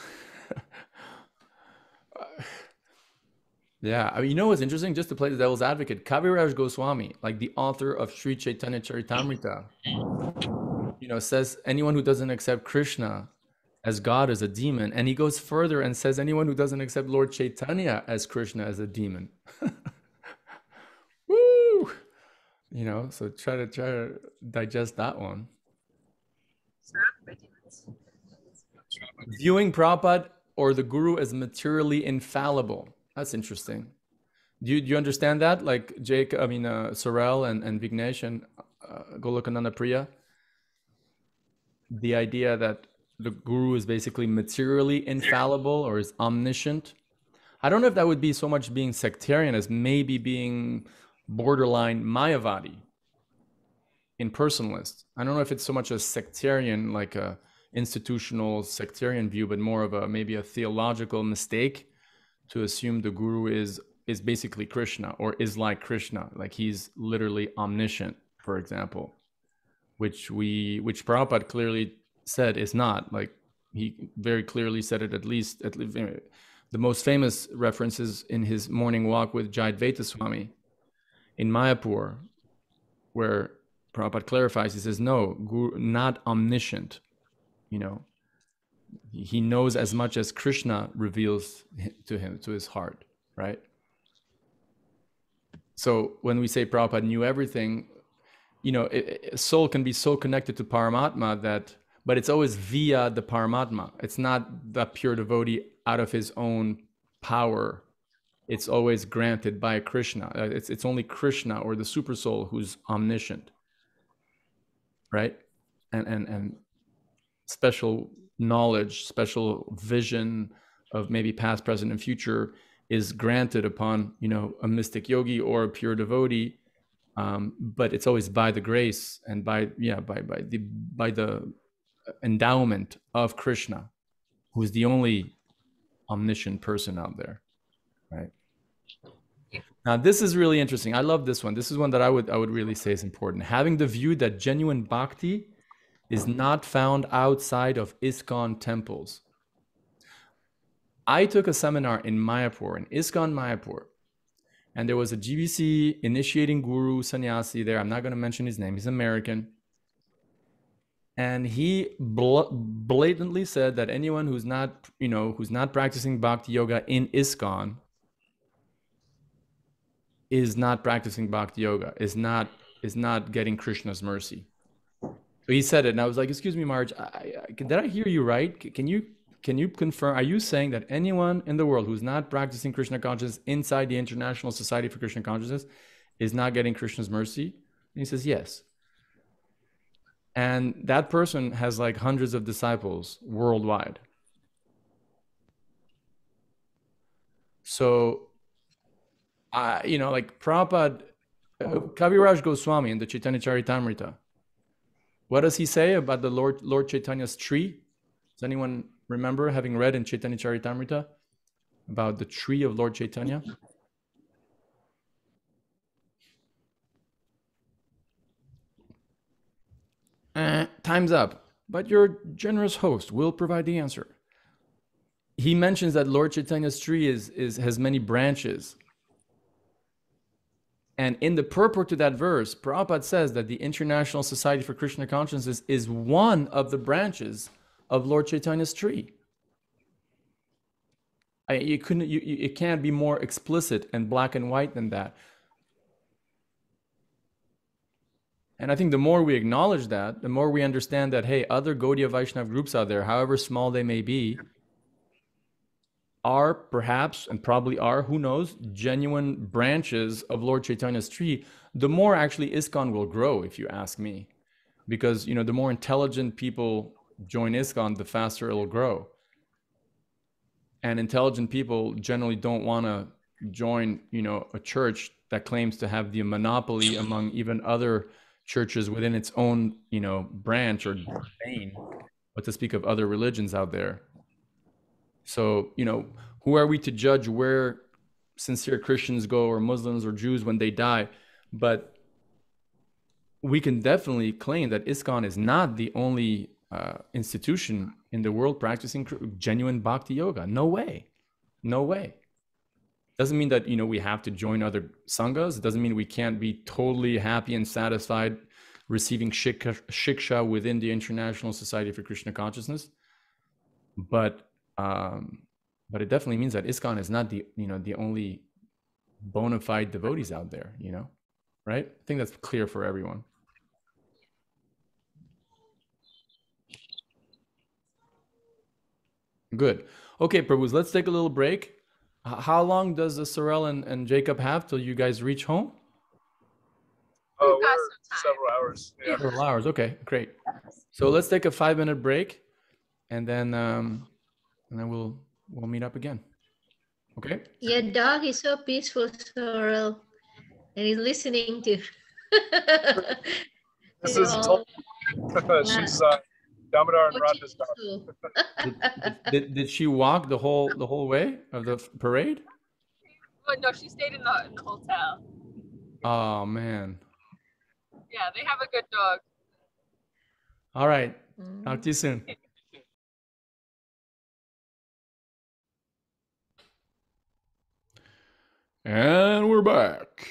Speaker 1: Yeah, I mean, what's interesting? Just to play the devil's advocate, Kaviraj Goswami, like the author of Sri Chaitanya Charitamrita, says anyone who doesn't accept Krishna as God is a demon, and he goes further and says anyone who doesn't accept Lord Chaitanya as Krishna as a demon. Woo! So try to digest that one. Viewing Prabhupada or the Guru as materially infallible. That's interesting. Do you understand that? Like Sorel and Vignesh and Golokananda Priya? the idea that the guru is basically materially infallible or is omniscient. I don't know if that would be so much being sectarian as maybe being borderline Mayavadi, impersonalist. I don't know if it's so much a sectarian, like a institutional sectarian view, but more of a maybe a theological mistake to assume the guru is basically Krishna or is like Krishna, like he's literally omniscient, for example, which Prabhupada clearly said is not. Like he very clearly said it, at least the most famous references in his morning walk with Jayadvaita Swami in Mayapur, where Prabhupada clarifies, he says, no, guru, not omniscient, you know, he knows as much as Krishna reveals to him, to his heart, right? So when we say Prabhupada knew everything, you know, soul can be so connected to Paramatma that, but it's always via the Paramatma. It's not the pure devotee out of his own power. It's always granted by Krishna. It's only Krishna or the super soul who's omniscient, right? And special knowledge, special vision of maybe past, present, and future is granted upon, you know, a mystic yogi or a pure devotee, but it's always by the grace and by the endowment of Krishna, who is the only omniscient person out there, right? Now, this is really interesting. I love this one. This is one that I would really say is important. Having the view that genuine bhakti is not found outside of ISKCON temples. I took a seminar in Mayapur, in ISKCON Mayapur, and there was a GBC initiating guru sannyasi there. I'm not going to mention his name. He's American. And he blatantly said that anyone who's not, you know, who's not practicing bhakti yoga in ISKCON is not practicing bhakti yoga, is not getting Krishna's mercy. So he said it, and I was like, "Excuse me, Marge, did I hear you right? Can you confirm? Are you saying that anyone in the world who's not practicing Krishna consciousness inside the International Society for Krishna Consciousness is not getting Krishna's mercy?" And he says, "Yes." And that person has like hundreds of disciples worldwide. So, you know, like Prabhupada, Kaviraj Goswami in the Chaitanya Charitamrita, what does he say about the Lord Chaitanya's tree? Does anyone remember having read in Chaitanya Charitamrita about the tree of Lord Chaitanya? Time's up, but your generous host will provide the answer. He mentions that Lord Chaitanya's tree has many branches. And in the purport to that verse, Prabhupada says that the International Society for Krishna Consciousness is one of the branches of Lord Chaitanya's tree. It can't be more explicit and black and white than that. And I think the more we acknowledge that, the more we understand that, hey, other Gaudiya Vaishnava groups out there, however small they may be, are perhaps, and probably are, who knows, genuine branches of Lord Chaitanya's tree. The more actually ISKCON will grow, if you ask me. Because, you know, the more intelligent people join ISKCON, the faster it'll grow. And intelligent people generally don't want to join, you know, a church that claims to have the monopoly among even other churches within its own, you know, branch or vein, but to speak of other religions out there. So, you know, who are we to judge where sincere Christians go or Muslims or Jews when they die? But we can definitely claim that ISKCON is not the only institution in the world practicing genuine bhakti yoga. No way. No way. Doesn't mean that, you know, we have to join other sanghas. It doesn't mean we can't be totally happy and satisfied receiving shiksha within the International Society for Krishna Consciousness. But it definitely means that ISKCON is not the, you know, the only bona fide devotees out there, you know, right? I think that's clear for everyone. Good. Okay, Prabhus, let's take a little break. How long does Sorel and Jacob have till you guys reach home?
Speaker 2: Oh, we're several hours. Yeah.
Speaker 1: Several hours. Okay, great. So let's take a 5-minute break, and then we'll meet up again. Okay?
Speaker 5: Your dog is so peaceful, Sorrel, and he's listening to.
Speaker 2: This is she's Damodar and Radha's dog.
Speaker 1: Did she walk the whole way of the parade?
Speaker 4: Oh, no, she stayed in the hotel.
Speaker 1: Oh man.
Speaker 4: Yeah, they have a good dog.
Speaker 1: All right. Talk to you soon. And we're back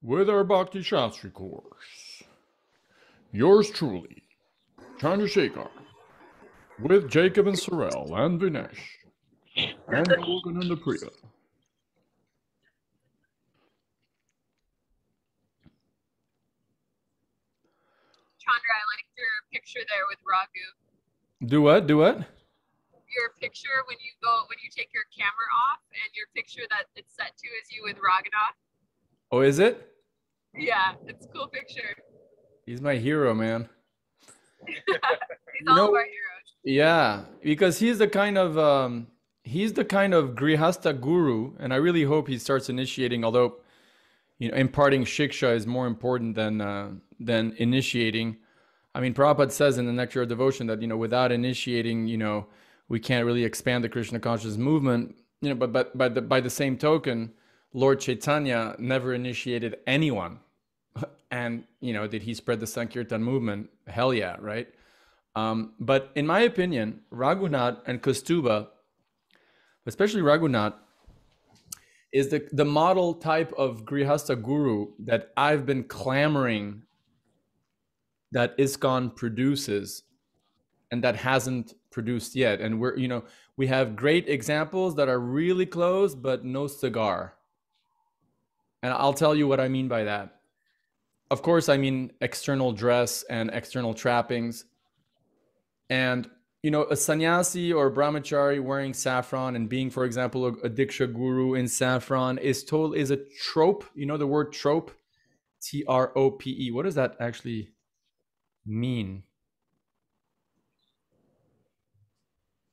Speaker 1: with our Bhakti Shastri course. Yours truly, Chandrasekhar, with Jacob and Sorrel and Vinesh, and Morgan and the Priya.
Speaker 4: Chandra, I liked your picture there with Raghu.
Speaker 1: Do what? Do what?
Speaker 4: Your picture when you take your camera off, and your picture that it's set to is you with Raghunath.
Speaker 1: Oh, is it?
Speaker 4: Yeah, it's a cool picture.
Speaker 1: He's my hero, man.
Speaker 4: He's all of our heroes.
Speaker 1: Yeah, because he's the kind of grihasta guru, and I really hope he starts initiating. Although, imparting shiksha is more important than initiating. I mean, Prabhupada says in the Nectar of Devotion that without initiating, we can't really expand the Krishna consciousness movement. But by the same token, Lord Chaitanya never initiated anyone. And, did he spread the Sankirtan movement? Hell yeah, right? But in my opinion, Raghunath and Kaustubha, especially Raghunath, is the model type of Grihastha guru that I've been clamoring that ISKCON produces and that hasn't produced yet. And we have great examples that are really close, but no cigar. And I'll tell you what I mean by that. Of course, I mean external dress and external trappings. And, a sannyasi or a brahmachari wearing saffron and being, for example, a diksha guru in saffron is a trope. The word trope, T-R-O-P-E. What does that actually mean?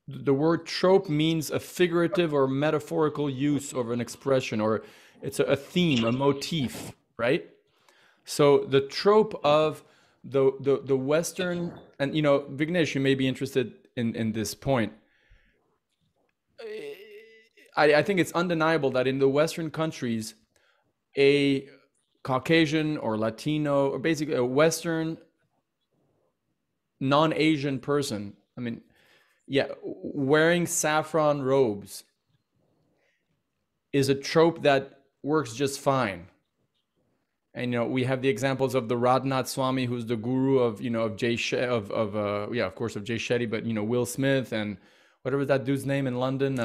Speaker 1: The word trope means a figurative or metaphorical use of an expression, or it's a theme, a motif, right? So the trope of the Western, and Vignesh, you may be interested in this point. I think it's undeniable that in the Western countries, a Caucasian or Latino, or basically a Western non-Asian person, wearing saffron robes is a trope that works just fine. And we have the examples of the Radhanath Swami, who's the guru of of Jay of course of Jay Shetty, but Will Smith and whatever that dude's name in London,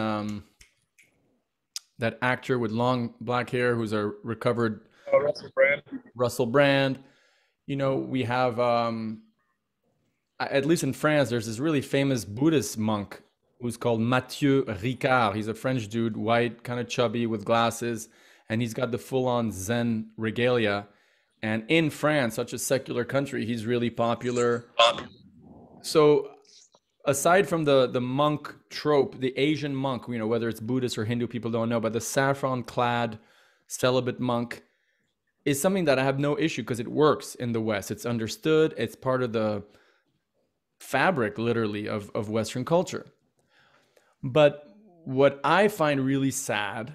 Speaker 1: that actor with long black hair who's a recovered Russell Brand. We have at least in France, there's this really famous Buddhist monk who's called Mathieu Ricard. He's a French dude, white, kind of chubby with glasses. And he's got the full-on Zen regalia. And in France, such a secular country, he's really popular. So aside from the monk trope, the Asian monk, whether it's Buddhist or Hindu, people don't know, but the saffron-clad celibate monk is something that I have no issue because it works in the West. It's understood. It's part of the fabric, literally, of Western culture. But what I find really sad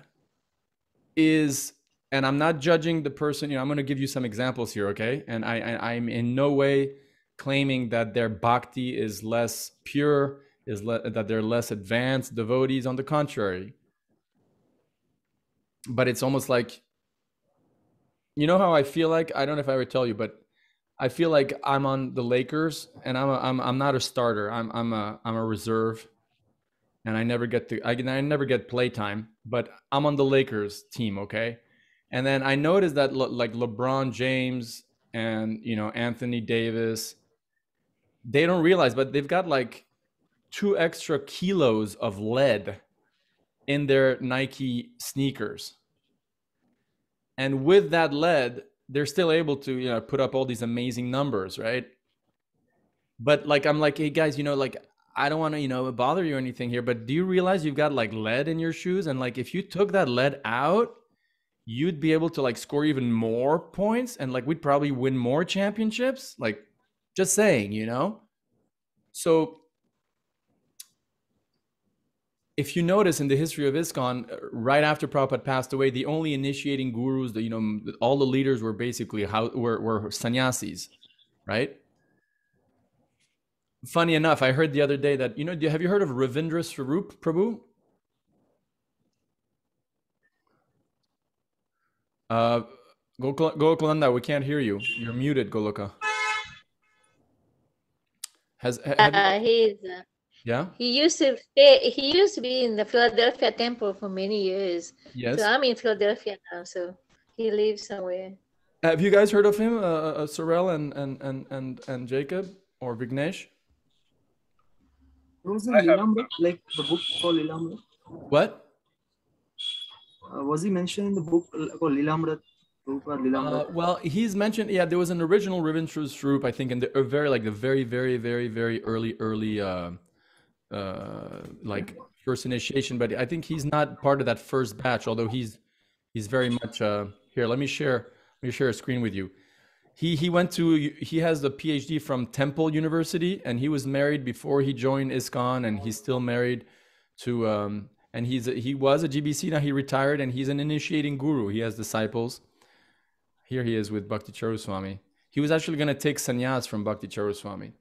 Speaker 1: is, and I'm not judging the person, I'm going to give you some examples here, okay? And I'm in no way claiming that their bhakti is less pure, that they're less advanced devotees. On the contrary. But it's almost like, how I feel like? I don't know if I ever tell you, but I feel like I'm on the Lakers, and I'm not a starter. I'm a reserve. And I never get playtime, but I'm on the Lakers team, okay? And then I noticed that like LeBron James and Anthony Davis, they don't realize, but they've got like 2 extra kilos of lead in their Nike sneakers. And with that lead, they're still able to put up all these amazing numbers, right? But like, I'm like, hey guys, like, I don't want to, bother you or anything here, but do you realize you've got like lead in your shoes? And like, if you took that lead out, you'd be able to like score even more points, and like we'd probably win more championships. Like, just saying. So if you notice in the history of ISKCON, right after Prabhupada passed away, the only initiating gurus, all the leaders were basically were sannyasis, right? Funny enough, I heard the other day that, have you heard of Ravindra Swarup Prabhu? Gokulanda, we can't hear you. You're muted, Goloka. Have you... Yeah.
Speaker 5: He used to be in the Philadelphia temple for many years.
Speaker 1: Yes.
Speaker 5: So I'm in Philadelphia now. So he lives somewhere.
Speaker 1: Have you guys heard of him, Sorel and Jacob or Vignesh?
Speaker 3: Was it Lilamrit, like the book called Lilamrit?
Speaker 1: What?
Speaker 3: Was he mentioned in the book called Lilamrit?
Speaker 1: Well, he's mentioned. Yeah, there was an original Ravindra Swarup, I think, in the very, very, very, very early like first initiation. But I think he's not part of that first batch. Although he's very much here. Let me share a screen with you. He has the PhD from Temple University, and he was married before he joined ISKCON, and he's still married to and he was a GBC. Now he retired, and he's an initiating guru. He has disciples. Here he is with Bhakti Charuswami. He was actually going to take sannyas from Bhakti Charuswami.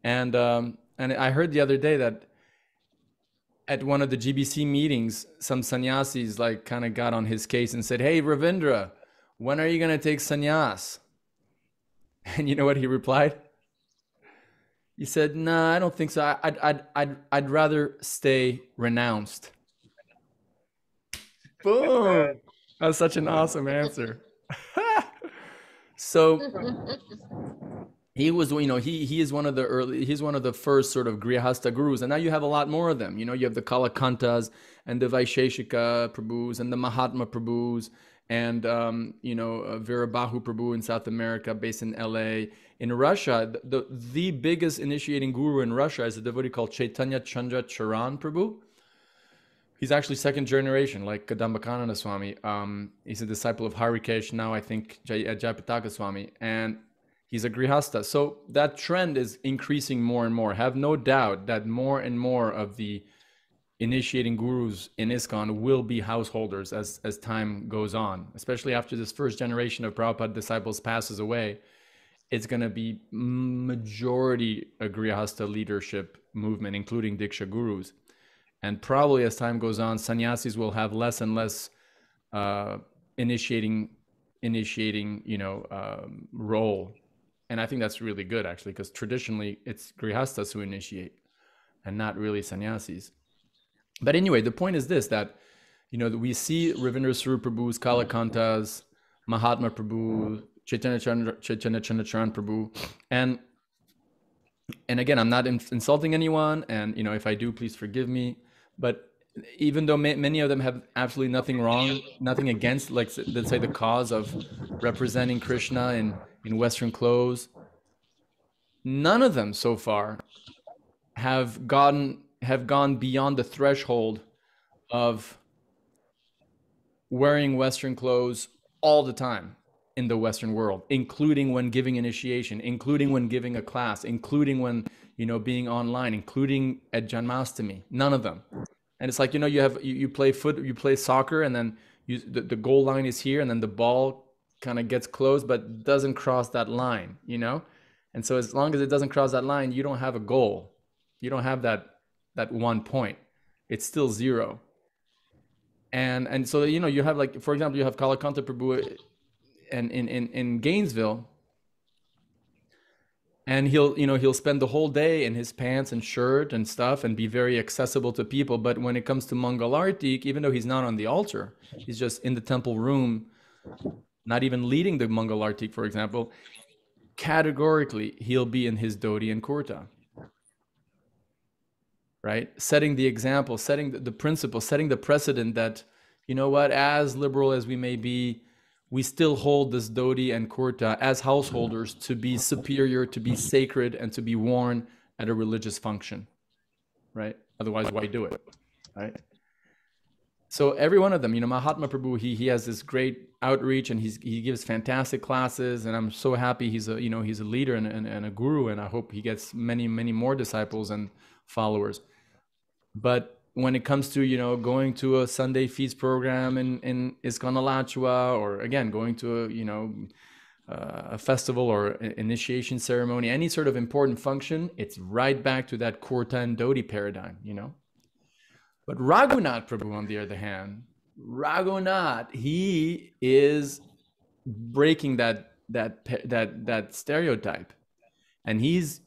Speaker 1: And I heard the other day that at one of the GBC meetings, some sannyasis like kind of got on his case and said, "Hey, Ravindra, when are you going to take sannyas?" And you know what he replied? He said, "Nah, I don't think so. I'd rather stay renounced." Boom! That's such an awesome answer. So he was, he is one of the first sort of Grihastha gurus, and now you have a lot more of them. You have the Kalakantas and the Vaisheshika Prabhus and the Mahatma Prabhus and Virabahu Prabhu in South America, based in LA. In Russia, the biggest initiating guru in Russia is a devotee called Chaitanya Chandra Charan Prabhu. He's actually second generation, like Kadambakananda Swami. He's a disciple of Harikesh, now I think Jayapataka Swami, and he's a Grihastha. So that trend is increasing more and more. Have no doubt that more and more of the initiating gurus in ISKCON will be householders as time goes on, especially after this first generation of Prabhupada disciples passes away. It's going to be majority a Grihastha leadership movement, including Diksha gurus. And probably as time goes on, sannyasis will have less and less initiating role. And I think that's really good, actually, because traditionally it's grihasthas who initiate and not really sannyasis. But anyway, the point is this, that we see Ravindra Swarup Prabhu's Kalakantas, Mahatma Prabhu, Chaitanya Chandracharan Prabhu, and again, I'm not insulting anyone, and if I do, please forgive me. But even though many of them have absolutely nothing wrong, nothing against, like, let's say, the cause of representing Krishna in Western clothes, none of them so far have gone beyond the threshold of wearing Western clothes all the time in the Western world, including when giving initiation, including when giving a class, including when being online, including at Janmastami. None of them. And it's like, you play soccer, and then the goal line is here, and then the ball kind of gets close but doesn't cross that line, and so as long as it doesn't cross that line, you don't have a goal. You don't have that 1 point. It's still zero. And so you have, like, for example, you have Kalakanta Prabhu and in Gainesville, and he'll spend the whole day in his pants and shirt and stuff and be very accessible to people. But when it comes to Mangal Artik, even though he's not on the altar, he's just in the temple room, not even leading the Mangal Artik, for example, categorically he'll be in his dhoti and kurta, right? Setting the example, setting the principle, setting the precedent that, as liberal as we may be, we still hold this dhoti and kurta as householders to be superior, to be sacred, and to be worn at a religious function, right? Otherwise, why do it, right? So every one of them, Mahatma Prabhu, he has this great outreach, and he gives fantastic classes, and I'm so happy he's a leader and a guru, and I hope he gets many more disciples and followers. But when it comes to going to a Sunday feast program in ISKCON Alachua, or again going to a festival or initiation ceremony, any sort of important function, it's right back to that kurta and dhoti paradigm, But Raghunath Prabhu, on the other hand, he is breaking that stereotype, and he's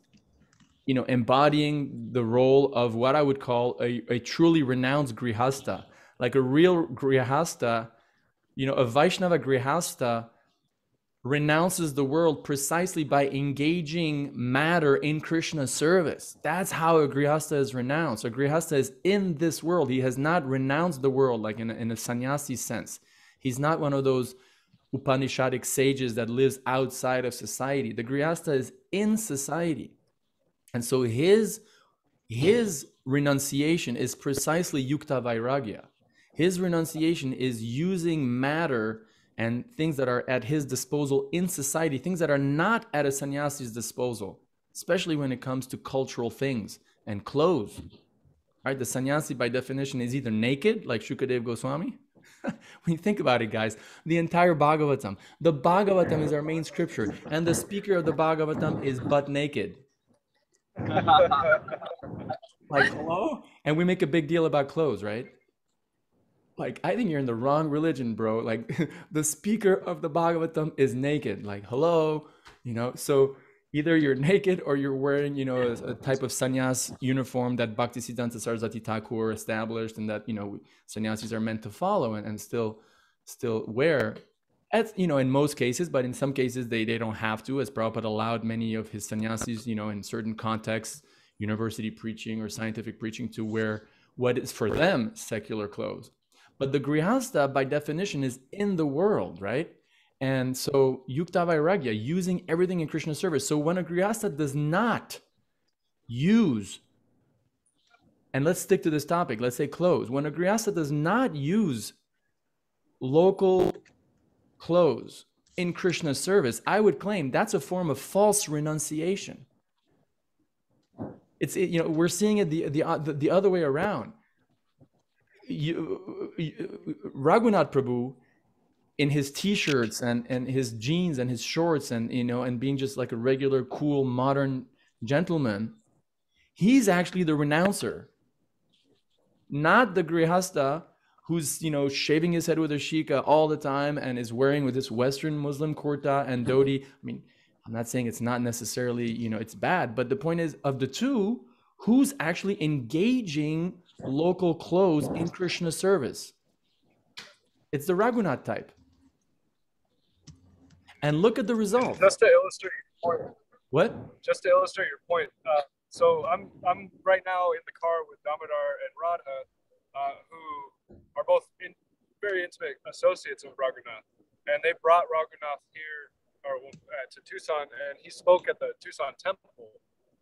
Speaker 1: embodying the role of what I would call a truly renounced grihasta, like a real grihasta. A Vaishnava grihasta renounces the world precisely by engaging matter in Krishna's service. That's how a grihasta is renounced. A grihasta is in this world. He has not renounced the world like in a sannyasi sense. He's not one of those Upanishadic sages that lives outside of society. The grihasta is in society. And so his renunciation is precisely yukta vairagya. His renunciation is using matter and things that are at his disposal in society, things that are not at a sannyasi's disposal, especially when it comes to cultural things and clothes. Right? The sannyasi, by definition, is either naked, like Shukadev Goswami. When you think about it, guys, the entire Bhagavatam, the Bhagavatam is our main scripture, and the speaker of the Bhagavatam is butt naked. Like, hello? And we make a big deal about clothes, right? Like, I think you're in the wrong religion, bro. Like, the speaker of the Bhagavatam is naked. Like, hello? So either you're naked or you're wearing, a type of sannyas uniform that Bhaktisiddhanta Saraswati Thakur established, and that, sannyasis are meant to follow and still wear. In most cases, but in some cases they don't have to, as Prabhupada allowed many of his sannyasis, in certain contexts, university preaching or scientific preaching, to wear what is for them secular clothes. But the grihasta, by definition, is in the world, right? And so yukta vairagya, using everything in Krishna's service. So when a grihasta does not use, and let's stick to this topic, let's say clothes. When a grihasta does not use local clothes in Krishna's service, I would claim that's a form of false renunciation. We're seeing it the other way around. Raghunath Prabhu, in his t-shirts and his jeans and his shorts and being just like a regular cool modern gentleman, he's actually the renouncer, not the grihasta who's shaving his head with a shika all the time and is wearing with this Western Muslim kurta and dhoti. I mean, I'm not saying it's not necessarily it's bad, but the point is, of the two, who's actually engaging local clothes in Krishna service? It's the Raghunath type. And look at the result.
Speaker 2: Just to illustrate your point.
Speaker 1: What?
Speaker 2: Just to illustrate your point. So I'm right now in the car with Damodar and Radha, who are both very intimate associates of Raghunath, and they brought Raghunath here to Tucson, and he spoke at the Tucson temple.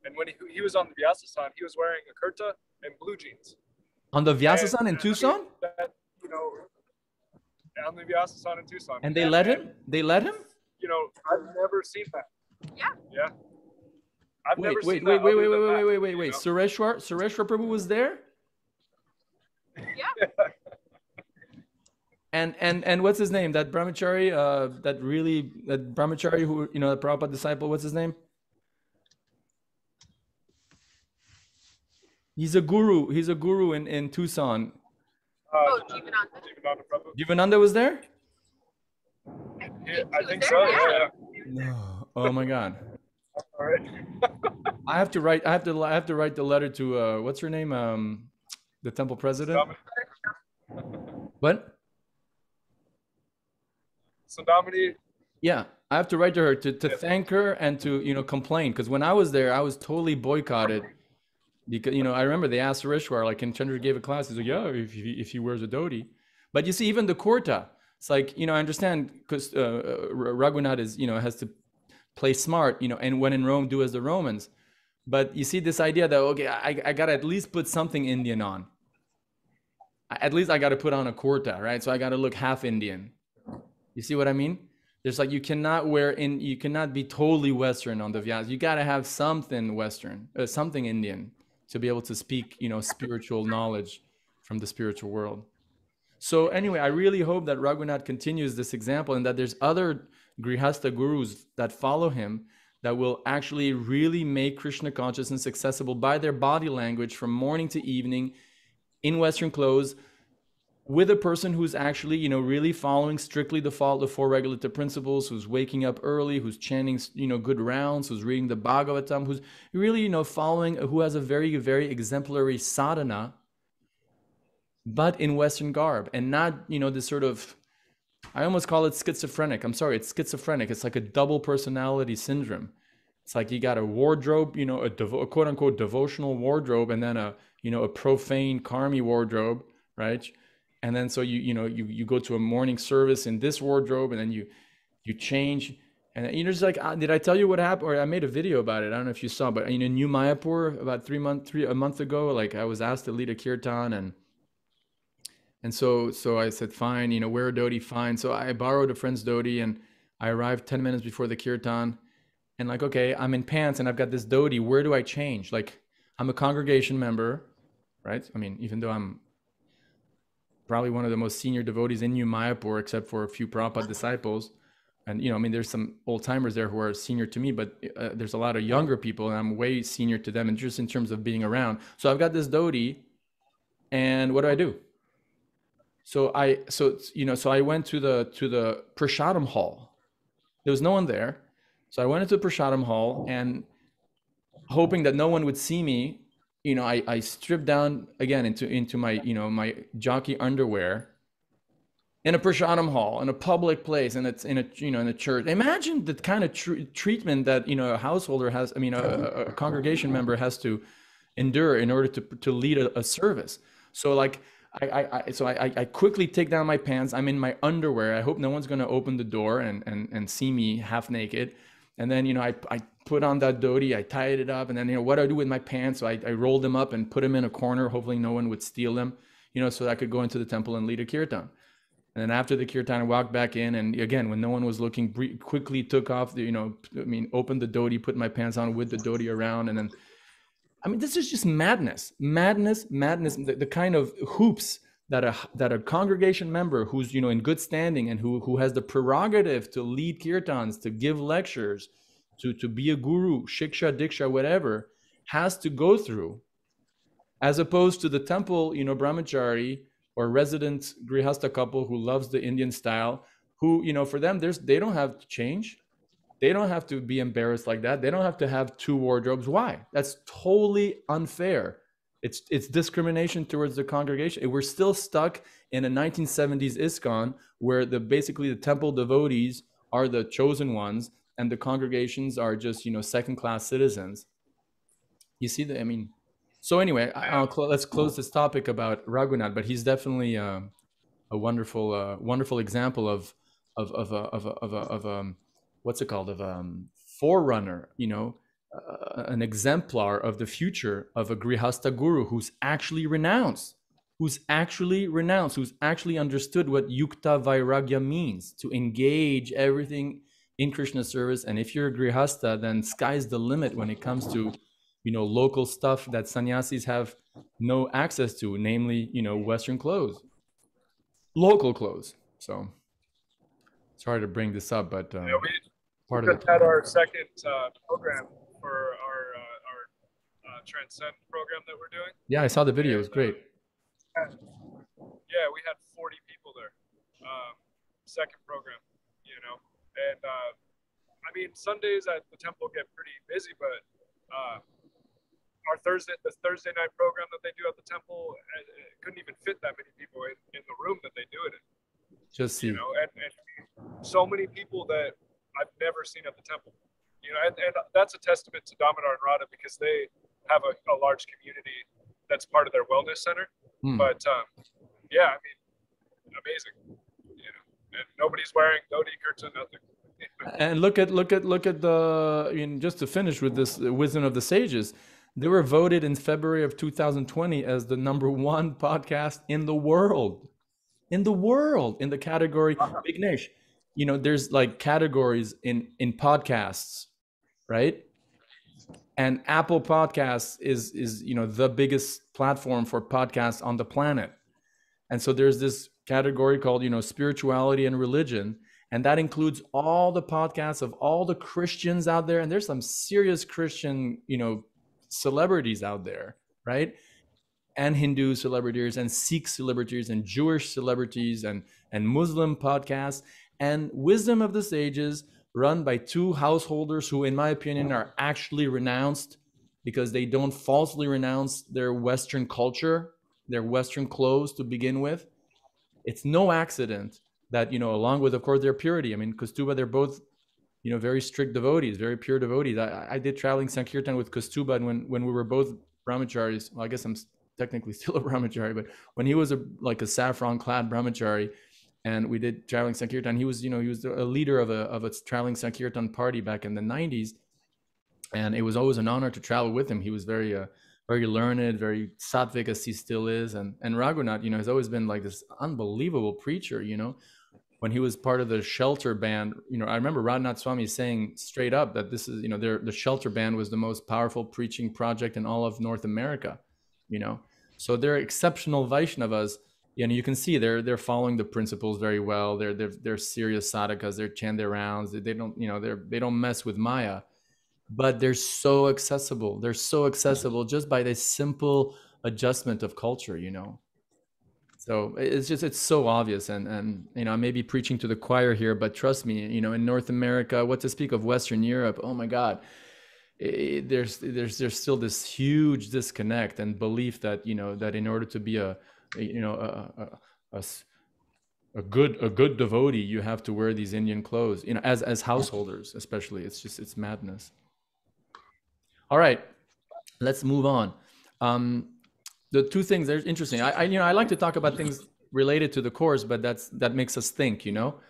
Speaker 2: And when he was on the Vyasasan, he was wearing a kurta and blue jeans. On the
Speaker 1: Vyasasan in Tucson?
Speaker 2: On the Vyasasan in Tucson.
Speaker 1: And they let him? They let him?
Speaker 2: I've never seen that.
Speaker 4: Yeah.
Speaker 2: Yeah.
Speaker 1: Wait. Sureshwar Prabhu was there?
Speaker 4: Yeah.
Speaker 1: And what's his name? That brahmachari, that brahmachari who, the Prabhupada disciple, what's his name? He's a guru in Tucson.
Speaker 2: Jivananda Prabhu.
Speaker 1: Jivananda was there?
Speaker 2: I think so, yeah.
Speaker 1: No. Oh my God.
Speaker 2: All right.
Speaker 1: I have to write the letter to what's her name? The temple president. What?
Speaker 2: Sundamini.
Speaker 1: Yeah, I have to write to her to thank her and to complain, because when I was there, I was totally boycotted. Because I remember they asked Sureshwar, like, and Chandra gave a class. He's like, yeah, if he wears a dhoti. But you see, even the kurta. It's like, I understand because Raghunath is, has to play smart, and when in Rome, do as the Romans. But you see this idea that, okay, I got to at least put something Indian on. At least I got to put on a kurta, right? So I got to look half Indian. You see what I mean? There's like, you cannot be totally Western on the Vyas. You got to have something Western, something Indian to be able to speak, spiritual knowledge from the spiritual world. So anyway, I really hope that Raghunath continues this example and that there's other Grihastha gurus that follow him that will actually really make Krishna consciousness accessible by their body language from morning to evening in Western clothes, with a person who's actually, really following strictly the four regulative principles, who's waking up early, who's chanting, good rounds, who's reading the Bhagavatam, who's really, following, who has a very, very exemplary sadhana, but in Western garb, and not, this sort of, I almost call it schizophrenic. I'm sorry, it's schizophrenic. It's like a double personality syndrome. It's like you got a wardrobe, a quote unquote devotional wardrobe, and then a profane karmi wardrobe, right? And then so you go to a morning service in this wardrobe, and then you change, and you're just like, did I tell you what happened? Or I made a video about it. I don't know if you saw, but in New Mayapur about a month ago, like I was asked to lead a kirtan, and so I said, fine, wear a dhoti, fine. So I borrowed a friend's dhoti, and I arrived 10 minutes before the kirtan, and like, okay, I'm in pants and I've got this dhoti. Where do I change? Like, I'm a congregation member, right? I mean, even though I'm probably one of the most senior devotees in New Mayapur, except for a few Prabhupada disciples. And, there's some old timers there who are senior to me, but there's a lot of younger people, and I'm way senior to them, and just in terms of being around. So I've got this dhoti, and what do? So I went to the Prashadam hall. There was no one there. So I went into the Prashadam hall, and hoping that no one would see me, I stripped down again into my, my jockey underwear in a Prashadam hall, in a public place, and it's in a church. Imagine the kind of treatment that, a householder has, a congregation member has to endure in order to lead a service. So like, I quickly take down my pants. I'm in my underwear. I hope no one's going to open the door and see me half naked. And then, I put on that dhoti, I tied it up, and then, what do I do with my pants? So I rolled them up and put them in a corner. Hopefully no one would steal them, so that I could go into the temple and lead a kirtan. And then after the kirtan, I walked back in, and again, when no one was looking, quickly took off the, opened the dhoti, put my pants on with the dhoti around, and then, this is just madness. The kind of hoops that a congregation member who's, in good standing and who has the prerogative to lead kirtans, to give lectures, to be a guru, shiksha, diksha, whatever, has to go through, as opposed to the temple, brahmachari or resident grihastha couple who loves the Indian style, who, for them, they don't have to change. They don't have to be embarrassed like that. They don't have to have two wardrobes. Why? That's totally unfair. It's discrimination towards the congregation. We're still stuck in a 1970s ISKCON where basically the temple devotees are the chosen ones and the congregations are just, second-class citizens. You see that? So anyway, let's close this topic about Raghunath, but he's definitely a wonderful example of what's it called? Of forerunner, an exemplar of the future of a Grihastha guru who's actually renounced, who's actually understood what Yukta Vairagya means, to engage everything in Krishna service. And if you're a Grihastha, then sky's the limit when it comes to, local stuff that sannyasis have no access to, namely, Western clothes, local clothes. So sorry to bring this up, but
Speaker 2: we just had our second program for our Transcend program that we're doing.
Speaker 1: Yeah, I saw the video. It was great.
Speaker 2: Yeah, we had 40 people there. Second program, and Sundays at the temple get pretty busy, but the Thursday night program that they do at the temple, it couldn't even fit that many people in the room that they do it in.
Speaker 1: Just see,
Speaker 2: and so many people that I've never seen at the temple, and that's a testament to Damodar and Radha, because they have a large community that's part of their wellness center. But amazing. and nobody's wearing dhoti, kurta, nothing.
Speaker 1: And look at the, I mean, just to finish with this wisdom of the sages, they were voted in February of 2020 as the #1 podcast in the world. In the category, Vignesh, you know, there's like categories in podcasts, right? And Apple Podcasts is you know, the biggest platform for podcasts on the planet. And so there's this category called, you know, spirituality and religion, and that includes all the podcasts of all the Christians out there. And there's some serious Christian, you know, celebrities out there, right? And Hindu celebrities and Sikh celebrities and Jewish celebrities and Muslim podcasts, and Wisdom of the Sages, run by two householders who, in my opinion, are actually renounced because they don't falsely renounce their Western culture, their Western clothes to begin with. It's no accident that, you know, along with, of course, their purity. I mean, Kaustubha, they're both, you know, very strict devotees, very pure devotees. I did traveling Sankirtan with Kaustubha, and when we were both brahmacharis, well, I guess I'm technically still a brahmachari, but when he was like a saffron-clad brahmachari, and we did traveling Sankirtan, he was, you know, he was a leader of a traveling Sankirtan party back in the 90s, and it was always an honor to travel with him. He was very learned, very sattvic, as he still is, and Raghunath, you know, has always been like this unbelievable preacher, you know. When he was part of the Shelter Band, you know, I remember Radhanath Swami saying straight up that this is, you know, the Shelter Band was the most powerful preaching project in all of North America, you know. So they're exceptional Vaishnavas. You know, you can see they're following the principles very well. They're serious sadhakas. They chant their rounds. They don't, you know, they don't mess with Maya, but they're so accessible. They're so accessible just by this simple adjustment of culture, you know. So it's so obvious, and you know, I may be preaching to the choir here, but trust me, you know, in North America, what to speak of Western Europe, oh my God, there's still this huge disconnect and belief that, you know, that in order to be a good devotee, you have to wear these Indian clothes, you know, as householders, especially. It's madness. All right, let's move on. The two things that are interesting. I like to talk about things related to the course, but that makes us think, you know.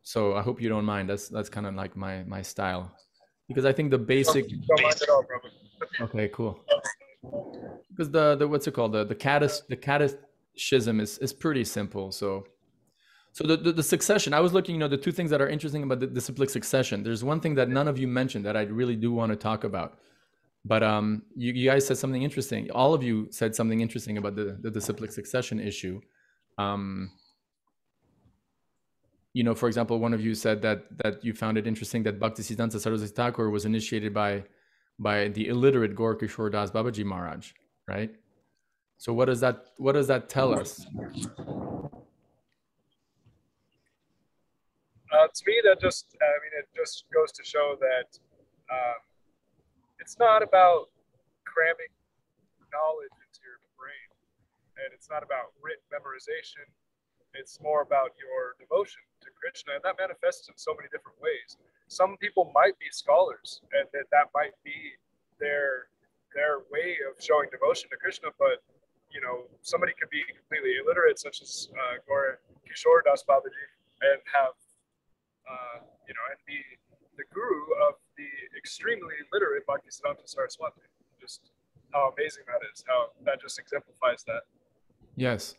Speaker 1: So I hope you don't mind. That's kind of like my style, because I think the basic.
Speaker 2: Don't mind at all, brother.
Speaker 1: Okay, cool. Because the what's it called, the catechism is pretty simple. So the succession. I was looking, you know, the two things that are interesting about the disciplic succession. There's one thing that none of you mentioned that I really do want to talk about. But you guys said something interesting. All of you said something interesting about the disciplic succession issue. You know, for example, one of you said that you found it interesting that Bhaktisiddhanta Saraswati Thakur was initiated by the illiterate Gaur Kishore Das Babaji Maharaj, right? So what does that tell us?
Speaker 2: To me, that just, I mean, it just goes to show that it's not about cramming knowledge into your brain, and it's not about written memorization. It's more about your devotion to Krishna, and that manifests in so many different ways. Some people might be scholars, and that might be their way of showing devotion to Krishna, but you know, somebody could be completely illiterate, such as Gaur Kishore Das Babaji, and have you know, and be the guru of the extremely literate Bhaktisiddhanta Saraswati. Just how amazing that is, how that just exemplifies that.
Speaker 1: Yes.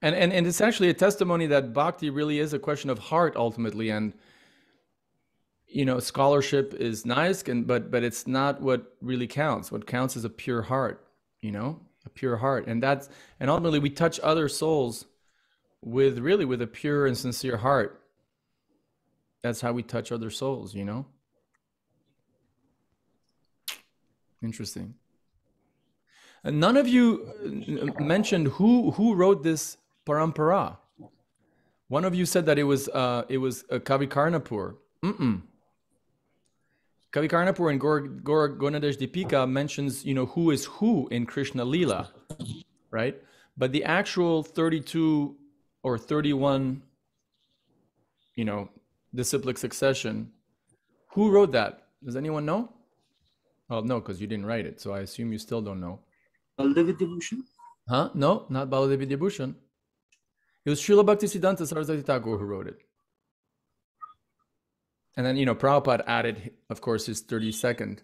Speaker 1: And it's actually a testimony that bhakti really is a question of heart ultimately. And, you know, scholarship is nice, but it's not what really counts. What counts is a pure heart, you know, a pure heart. And ultimately we touch other souls with a pure and sincere heart. That's how we touch other souls, you know? Interesting. And none of you mentioned who wrote this parampara. One of you said that it was Kavikarnapur. Kavikarnapur in Gaur Gonadesh Dipika mentions, you know, who is who in Krishna Lila, right? But the actual 32 or 31, you know, disciplic succession, who wrote that? Does anyone know? Oh, no, because you didn't write it, so I assume you still don't know.
Speaker 3: Baldev Vidyabhushan?
Speaker 1: Huh? No, not Baladev Vidyabhushan. It was Srila Bhaktisiddhanta Saraswati Thakur who wrote it. And then, Prabhupada added, of course, his 32nd,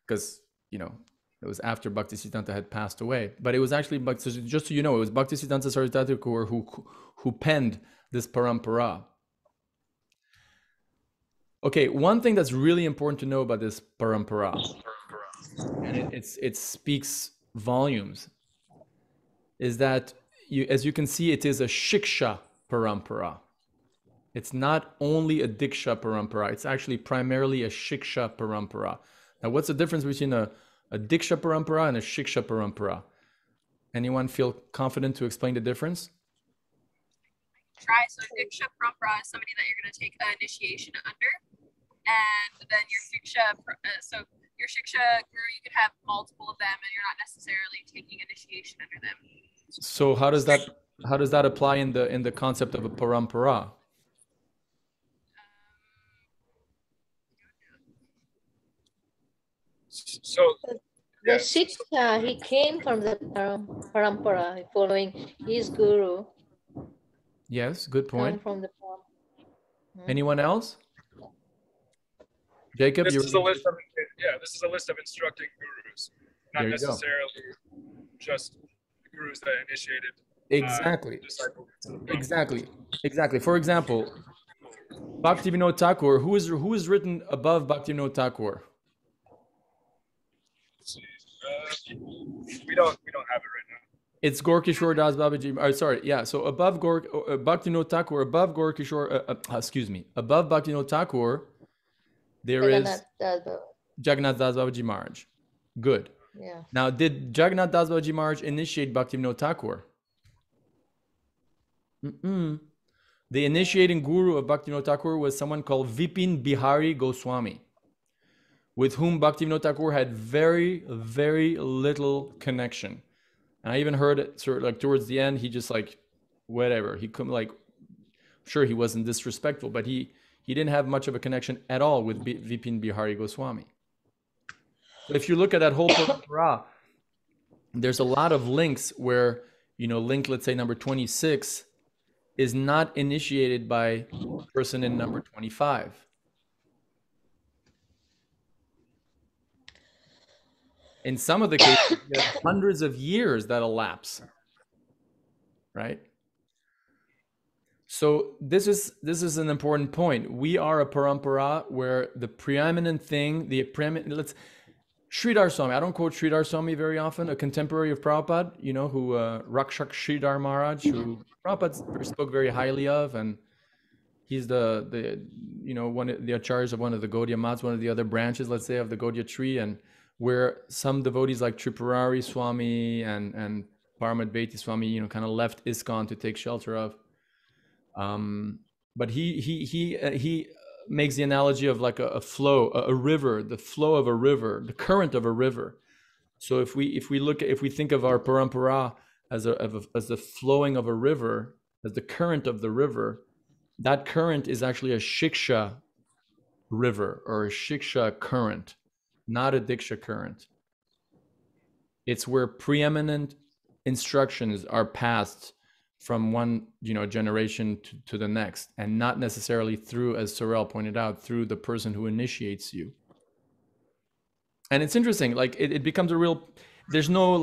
Speaker 1: because, it was after Bhaktisiddhanta had passed away. But it was actually, just so you know, it was Bhaktisiddhanta Saraswati Thakur who penned this parampara. Okay, one thing that's really important to know about this parampara, and it speaks volumes, is that, as you can see, it is a shiksha parampara. It's not only a diksha parampara, it's actually primarily a shiksha parampara. Now, what's the difference between a diksha parampara and a shiksha parampara? Anyone feel confident to explain the difference?
Speaker 4: Try. So diksha parampara is somebody that you're going to take an initiation under, and then your shiksha, so your shiksha guru, you could have multiple of them, and you're not necessarily taking initiation under them.
Speaker 1: So how does that apply in the concept of a parampara?
Speaker 2: So
Speaker 5: the shiksha, he came from the parampara, following his guru.
Speaker 1: Yes, good point.
Speaker 5: From the
Speaker 1: Anyone else? Jacob,
Speaker 2: this is a list of instructing gurus, not necessarily just the gurus that initiated.
Speaker 1: Exactly. For example, Bhaktivinoda Thakur, who is written above Bhaktivinoda Thakur?
Speaker 2: We don't have it right now.
Speaker 1: It's Gaur Kishore Das Babaji. So above Bhaktivinoda Thakur, above Gaur Kishore, above Bhaktivinoda Thakur, there is Jagannath Das Babaji Maharaj. Good.
Speaker 5: Yeah.
Speaker 1: Now, did Jagannath Das Babaji Maharaj initiate Bhaktivinoda Thakur? The initiating guru of Bhaktivinoda Thakur was someone called Vipin Bihari Goswami, with whom Bhaktivinoda Thakur had very, very little connection. And I even heard it sort of like towards the end, he just whatever. He couldn't sure he wasn't disrespectful, but he didn't have much of a connection at all with Vipin Bihari Goswami. So if you look at that whole parampara, there's a lot of links where, link, let's say number 26 is not initiated by person in number 25. In some of the cases, you have hundreds of years that elapse, right? So this is an important point. We are a parampara where the preeminent thing, Sridhar Swami, I don't quote Sridhar Swami very often, a contemporary of Prabhupada, who Rakshak Sridhar Maharaj, who Prabhupada spoke very highly of, and he's the one of the acharyas of one of the Gaudiya Mats, one of the other branches, let's say, of the Gaudiya tree, and where some devotees like Tripurari Swami and Paramadvaiti Swami, kind of left ISKCON to take shelter of. But he makes the analogy of like a flow, a river, the flow of a river, the current of a river. So if we think of our parampara as the flowing of a river, as the current of the river, that current is actually a shiksha river or a shiksha current, not a diksha current. It's where preeminent instructions are passed from one generation to the next, and not necessarily through, as Sorel pointed out, through the person who initiates you. And it's interesting, it becomes a real, there's no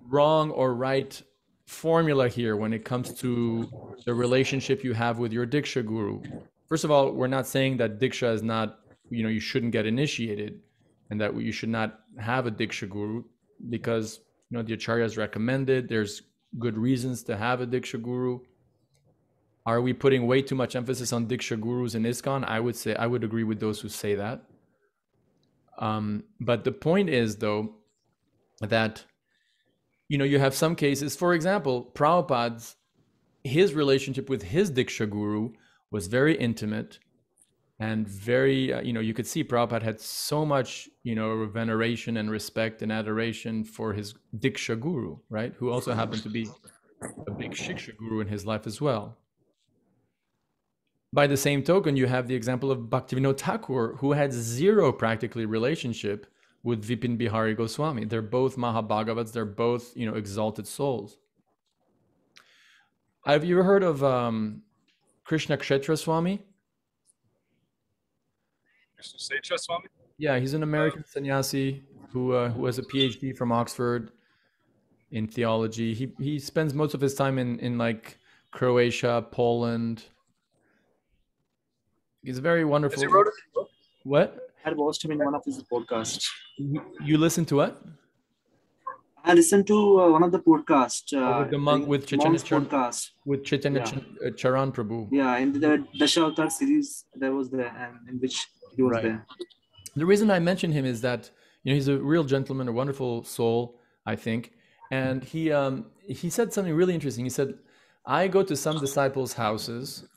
Speaker 1: wrong or right formula here when it comes to the relationship you have with your Diksha guru. First of all, we're not saying that Diksha is not, you shouldn't get initiated and that you should not have a Diksha guru, because the acharyas recommended, there's good reasons to have a Diksha guru. Are we putting way too much emphasis on Diksha gurus in ISKCON? I would say, I would agree with those who say that. But the point is, though, that, you have some cases, for example, Prabhupada's, his relationship with his Diksha guru was very intimate and very, you could see Prabhupada had so much, veneration and respect and adoration for his Diksha guru, right? Who also happened to be a big Shiksha guru in his life as well. By the same token, you have the example of Bhaktivinoda Thakur, who had zero practically relationship with Vipin Bihari Goswami. They're both Mahabhagavats, they're both, exalted souls. Have you ever heard of Krishna Kshetra Swami?
Speaker 2: Krishna Swami?
Speaker 1: Yeah, he's an American sannyasi who has a PhD from Oxford in theology. He spends most of his time in like Croatia, Poland. He's very wonderful.
Speaker 2: Has he wrote a book?
Speaker 1: What?
Speaker 3: I watched him in one of his podcasts.
Speaker 1: You listen to what?
Speaker 3: I listened to one of the podcasts.
Speaker 1: With the monk, with Chaitanya
Speaker 3: podcast.
Speaker 1: With Chaitanya Charan Prabhu.
Speaker 3: Yeah, in the Dashavatara series, there was there, and in which he was there.
Speaker 1: The reason I mention him is that he's a real gentleman, a wonderful soul, I think, and he said something really interesting. He said, "I go to some disciples' houses,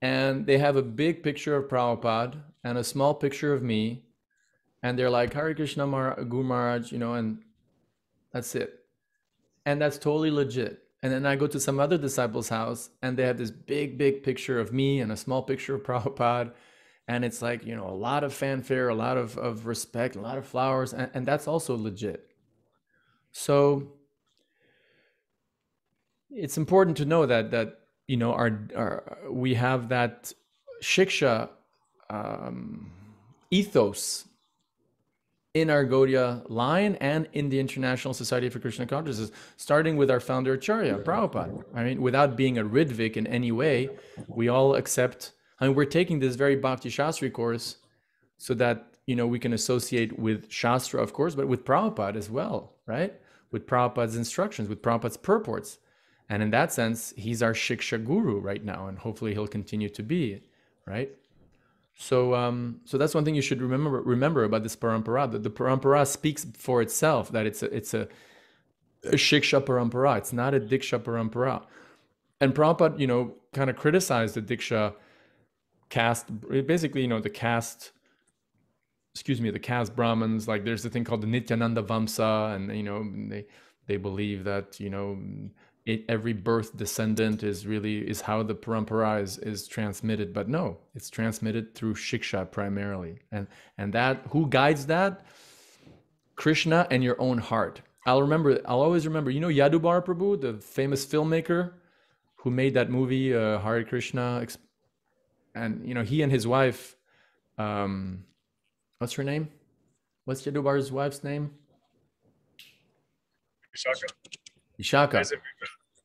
Speaker 1: and they have a big picture of Prabhupada and a small picture of me, and they're like Hare Krishna Guru Maharaj, and that's it, and that's totally legit. And then I go to some other disciples' house, and they have this big picture of me and a small picture of Prabhupada." And it's like, a lot of fanfare, a lot of respect, a lot of flowers, and that's also legit. So it's important to know that we have that shiksha ethos in our Gaudiya line and in the International Society for Krishna Consciousness, starting with our founder Acharya, Prabhupada. I mean, without being a Ridvik in any way, we all accept. I mean, we're taking this very Bhakti Shastri course so that, we can associate with Shastra, of course, but with Prabhupada as well, right? With Prabhupada's instructions, with Prabhupada's purports. And in that sense, he's our Shiksha Guru right now, and hopefully he'll continue to be, right? So that's one thing you should remember about this parampara, that the parampara speaks for itself, that it's a Shiksha parampara. It's not a Diksha parampara. And Prabhupada, kind of criticized the Diksha caste, basically, the caste Brahmins. Like there's a thing called the Nityananda Vamsa, and they believe that every birth descendant is how the parampara is transmitted. But no, it's transmitted through shiksha primarily, and that, who guides that? Krishna and your own heart. I'll always remember, Yadubar Prabhu, the famous filmmaker who made that movie Hare Krishna, and he and his wife, what's her name? What's Yadubar's wife's name? Vishaka.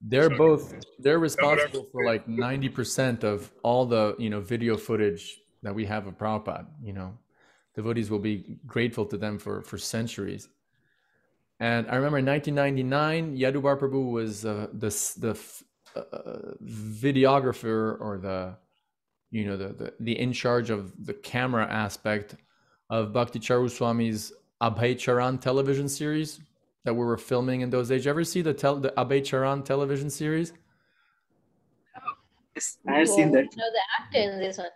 Speaker 1: They're responsible for like 90% of all the video footage that we have of Prabhupada. Devotees will be grateful to them for centuries. And I remember in 1999, Yadubar Prabhu was the videographer, or the in charge of the camera aspect of Bhakti Charu Swami's Abhay Charan television series that we were filming in those days. You ever see the Abhay Charan television series?
Speaker 3: Yes, I have seen that.
Speaker 5: No, the actor in this one.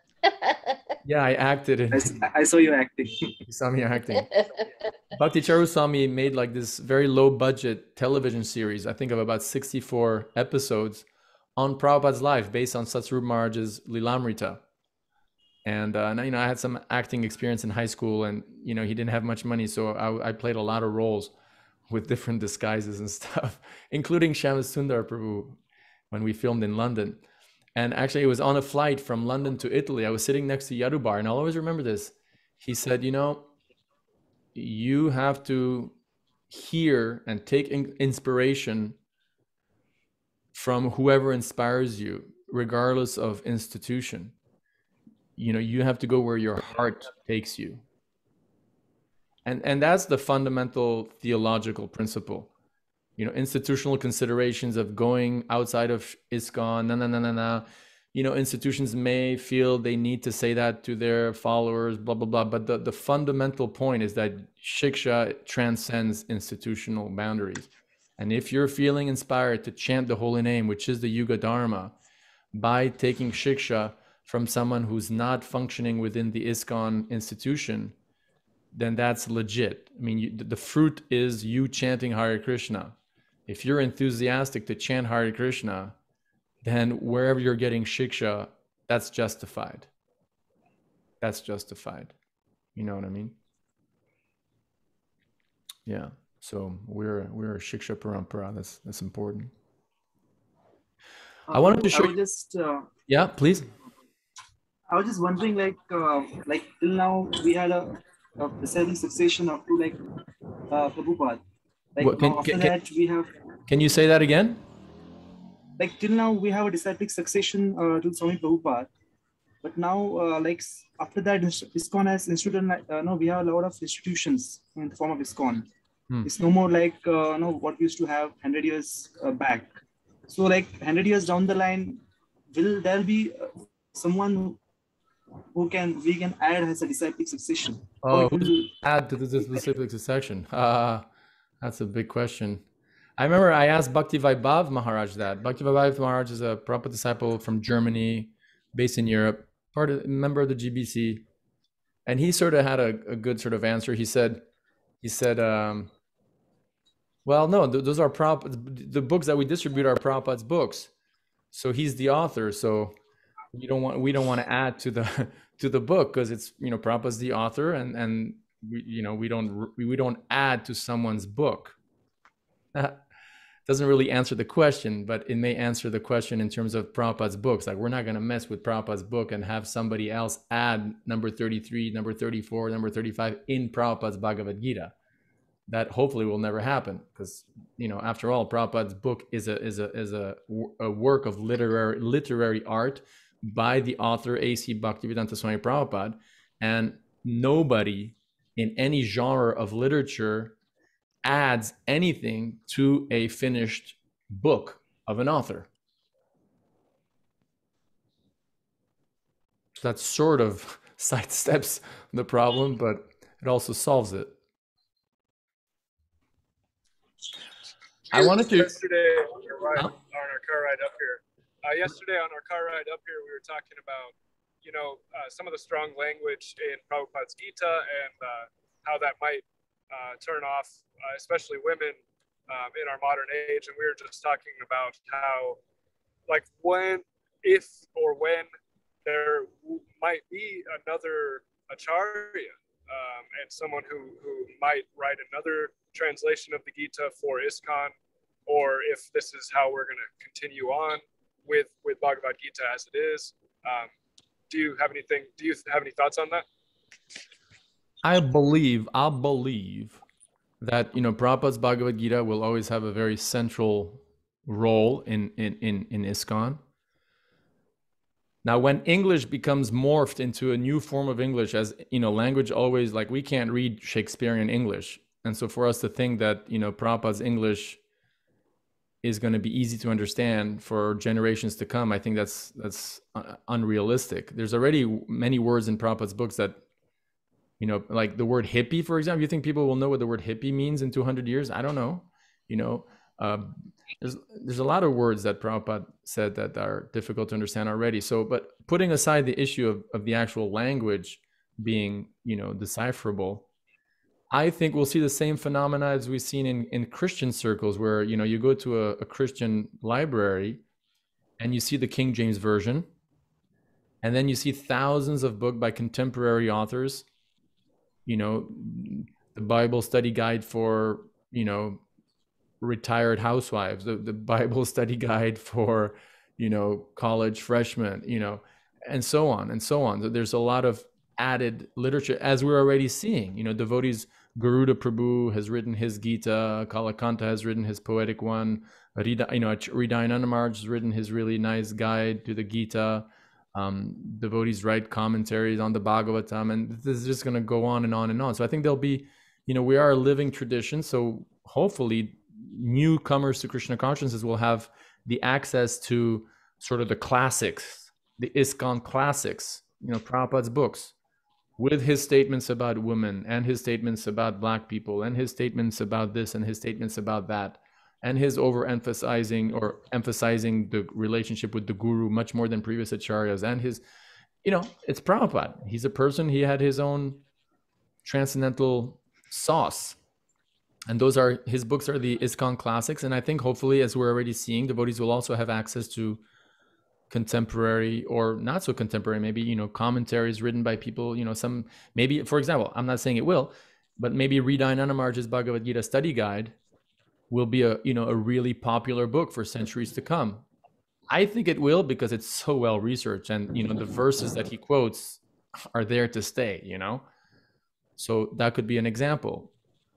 Speaker 1: Yeah, I acted in.
Speaker 3: I saw you acting.
Speaker 1: You saw me acting. Bhakti Charu Swami made like this very low budget television series, I think of about 64 episodes, on Prabhupada's life, based on Satsvarupa Maharaj's Lilamrita. And I had some acting experience in high school, and he didn't have much money, so I played a lot of roles with different disguises and stuff, including Shyamsundar Prabhu when we filmed in London. And actually, it was on a flight from London to Italy. I was sitting next to Yadubar, and I'll always remember this. He said, you have to hear and take inspiration from whoever inspires you, regardless of institution. You have to go where your heart takes you. And that's the fundamental theological principle. Institutional considerations of going outside of ISKCON, institutions may feel they need to say that to their followers, blah, blah, blah. But the fundamental point is that Shiksha transcends institutional boundaries. And if you're feeling inspired to chant the holy name, which is the Yuga Dharma, by taking Shiksha from someone who's not functioning within the ISKCON institution, then that's legit. I mean, the fruit is you chanting Hare Krishna. If you're enthusiastic to chant Hare Krishna, then wherever you're getting Shiksha, that's justified. That's justified. You know what I mean? Yeah. So we're a Shiksha Parampara. That's important. I wanted to
Speaker 3: I
Speaker 1: show
Speaker 3: was
Speaker 1: you.
Speaker 3: just
Speaker 1: Yeah, please.
Speaker 3: I was just wondering, like till now we had a preceding succession up to like Prabhupada. Like
Speaker 1: What,
Speaker 3: now after that we have,
Speaker 1: can you say that again?
Speaker 3: like till now we have a disciplic succession to Swami Prabhupada. But now, after that, ISKCON has instituted. No, we have a lot of institutions in the form of ISKCON. It's no more like no what we used to have 100 years back. So, like 100 years down the line, will there be someone who we can add as a disciplic succession?
Speaker 1: Oh, who's add to the disciplic succession? That's a big question. I remember I asked Bhakti Vaibhav Maharaj that. Bhakti Vaibhav Maharaj is a Prabhupada disciple from Germany, based in Europe, member of the GBC, and he sort of had a good sort of answer. He said, well, no, those are the books that we distribute are Prabhupada's books, so he's the author. So we don't want to add to the to the book because it's Prabhupada's the author, and we don't add to someone's book. Doesn't really answer the question, but it may answer the question in terms of Prabhupada's books. Like, we're not going to mess with Prabhupada's book and have somebody else add number 33, number 34, number 35 in Prabhupada's Bhagavad Gita. That hopefully will never happen, because after all, Prabhupada's book is a work of literary art by the author A.C. Bhaktivedanta Swami Prabhupada, and nobody in any genre of literature adds anything to a finished book of an author. So that sort of sidesteps the problem, but it also solves it. I wanted to.
Speaker 2: Yesterday on our car ride up here. Yesterday on our car ride up here, we were talking about, some of the strong language in Prabhupada's Gita and how that might turn off, especially women in our modern age. And we were just talking about how, like, if when there might be another Acharya and someone who might write another translation of the Gita for ISKCON, or if this is how we're going to continue on with Bhagavad Gita as it is. Do you have any thoughts on that?
Speaker 1: I believe that Prabhupada's Bhagavad Gita will always have a very central role in ISKCON. Now, when English becomes morphed into a new form of English, as language always, like, we can't read Shakespearean English, and so for us to think that Prabhupada's English is going to be easy to understand for generations to come, I think that's unrealistic. There's already many words in Prabhupada's books that, like the word hippie, for example. You think people will know what the word hippie means in 200 years? I don't know. There's a lot of words that Prabhupada said that are difficult to understand already. So, but putting aside the issue of the actual language being, decipherable, I think we'll see the same phenomena as we've seen in Christian circles, where you go to a Christian library and you see the King James Version, and then you see thousands of books by contemporary authors. The Bible study guide for retired housewives, the Bible study guide for college freshmen, and so on and so on. So there's a lot of added literature, as we're already seeing. Devotees, Garuda Prabhu has written his Gita, Kalakanta has written his poetic one, Hridayananda Maharaj has written his really nice guide to the Gita. Devotees write commentaries on the Bhagavatam, and this is just going to go on and on and on. So I think there'll be, we are a living tradition. So hopefully newcomers to Krishna consciousness will have the access to sort of the classics, the ISKCON classics, Prabhupada's books, with his statements about women, and his statements about Black people, and his statements about this, and his statements about that, and his overemphasizing or emphasizing the relationship with the Guru much more than previous acharyas, and his, it's Prabhupada. He's a person, he had his own transcendental sauce. And his books are the ISKCON classics. And I think hopefully, as we're already seeing, devotees will also have access to contemporary or not so contemporary, maybe, commentaries written by people, some, maybe, for example, I'm not saying it will, but maybe Hridayananda Maharaj's Bhagavad Gita study guide will be a really popular book for centuries to come. I think it will, because it's so well researched, and the verses that he quotes are there to stay. So that could be an example.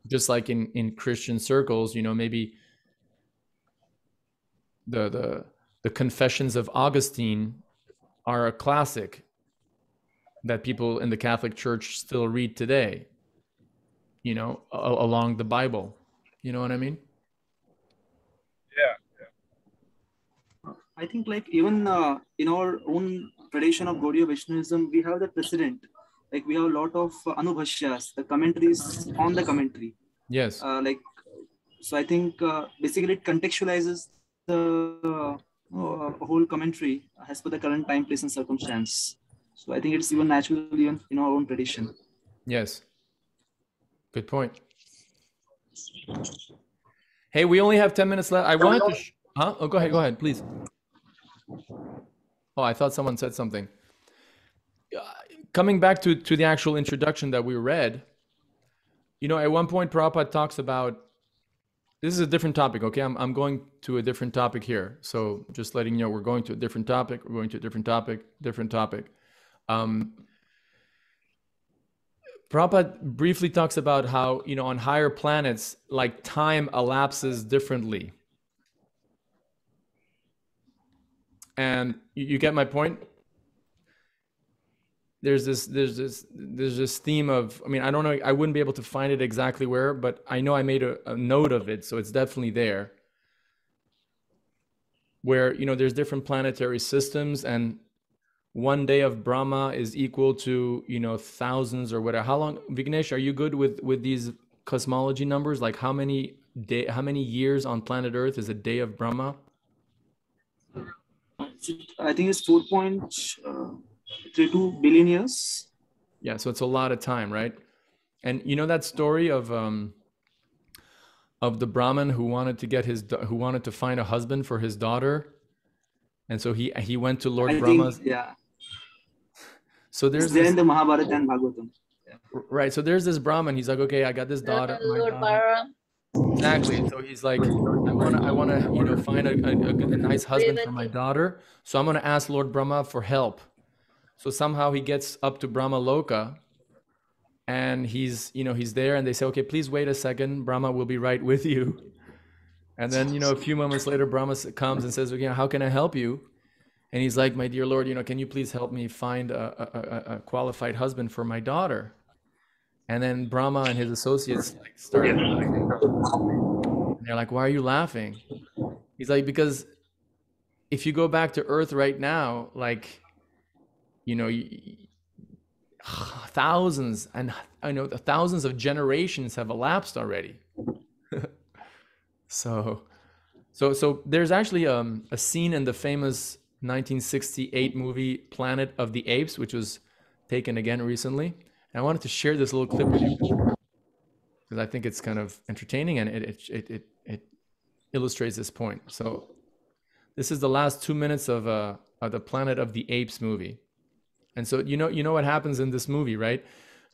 Speaker 1: Just like in Christian circles, maybe the Confessions of Augustine are a classic that people in the Catholic Church still read today, along the Bible. You know what I mean?
Speaker 2: Yeah.
Speaker 3: I think like even in our own tradition of Gaudiya Vaishnavism, we have the precedent. Like we have a lot of anubhashyas, the commentaries on the commentary.
Speaker 1: Yes.
Speaker 3: So I think basically it contextualizes the whole commentary as per the current time, place, and circumstance. So I think it's even natural even in our own tradition.
Speaker 1: Yes. Good point. Hey, we only have 10 minutes left. I wanted to... Oh, go ahead, please. Oh, I thought someone said something. Coming back to the actual introduction that we read, at one point Prabhupada talks about... This is a different topic, okay? I'm going to a different topic here. So just letting you know, we're going to a different topic. We're going to a different topic. Prabhupada briefly talks about how, on higher planets, like time elapses differently. And you get my point? There's this theme of, I don't know, I wouldn't be able to find it exactly where, but I know I made a note of it, so it's definitely there. Where, there's different planetary systems, and one day of Brahma is equal to, thousands or whatever. How long, Vignesh, are you good with these cosmology numbers? Like how many years on planet Earth is a day of Brahma?
Speaker 3: I think it's 4.32 billion years.
Speaker 1: Yeah, so it's a lot of time, right? And that story of the Brahmin who wanted to find a husband for his daughter, and so he went to Lord Brahma's.
Speaker 3: Yeah.
Speaker 1: So there's
Speaker 3: this in the Mahabharata and Bhagavatam.
Speaker 1: Yeah. Right. So there's this Brahmin. He's like, okay, I got this daughter. Exactly. So he's like, I want to, find a nice husband for my daughter. So I'm going to ask Lord Brahma for help. So somehow he gets up to Brahma Loka, and he's there, and they say, okay, please wait a second. Brahma will be right with you. And then, a few moments later, Brahma comes and says, okay, how can I help you? And he's like, my dear Lord, can you please help me find a qualified husband for my daughter? And then Brahma and his associates started laughing. And they're like, why are you laughing? He's like, because if you go back to Earth right now, like, thousands of generations have elapsed already. So there's actually a scene in the famous 1968 movie Planet of the Apes, which was taken again recently. And I wanted to share this little clip with you because I think it's kind of entertaining, and it illustrates this point. So this is the last 2 minutes of the Planet of the Apes movie. And so you know what happens in this movie, right?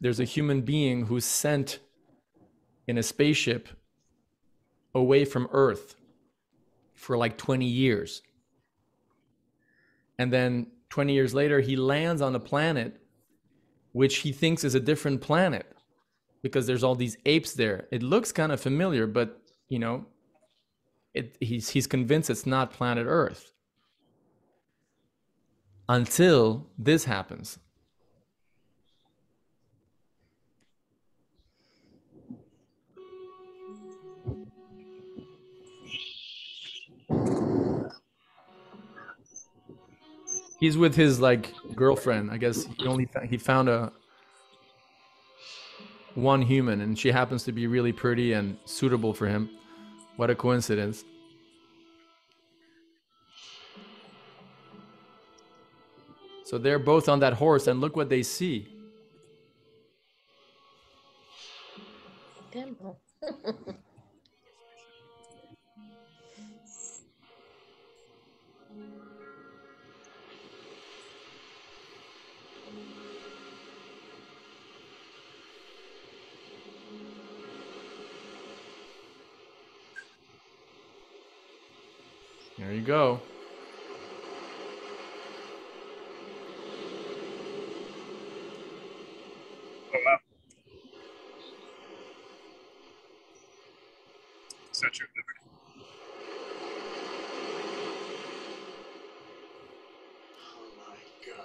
Speaker 1: There's a human being who's sent in a spaceship away from Earth for like 20 years. And then 20 years later, he lands on a planet which he thinks is a different planet because there's all these apes there. It looks kind of familiar, but he's convinced it's not planet Earth. Until this happens. He's with his girlfriend. I guess he found one human, and she happens to be really pretty and suitable for him. What a coincidence. So they're both on that horse, and look what they see.
Speaker 5: Temple.
Speaker 1: There you go.
Speaker 2: Statue of Liberty.
Speaker 6: Oh my God.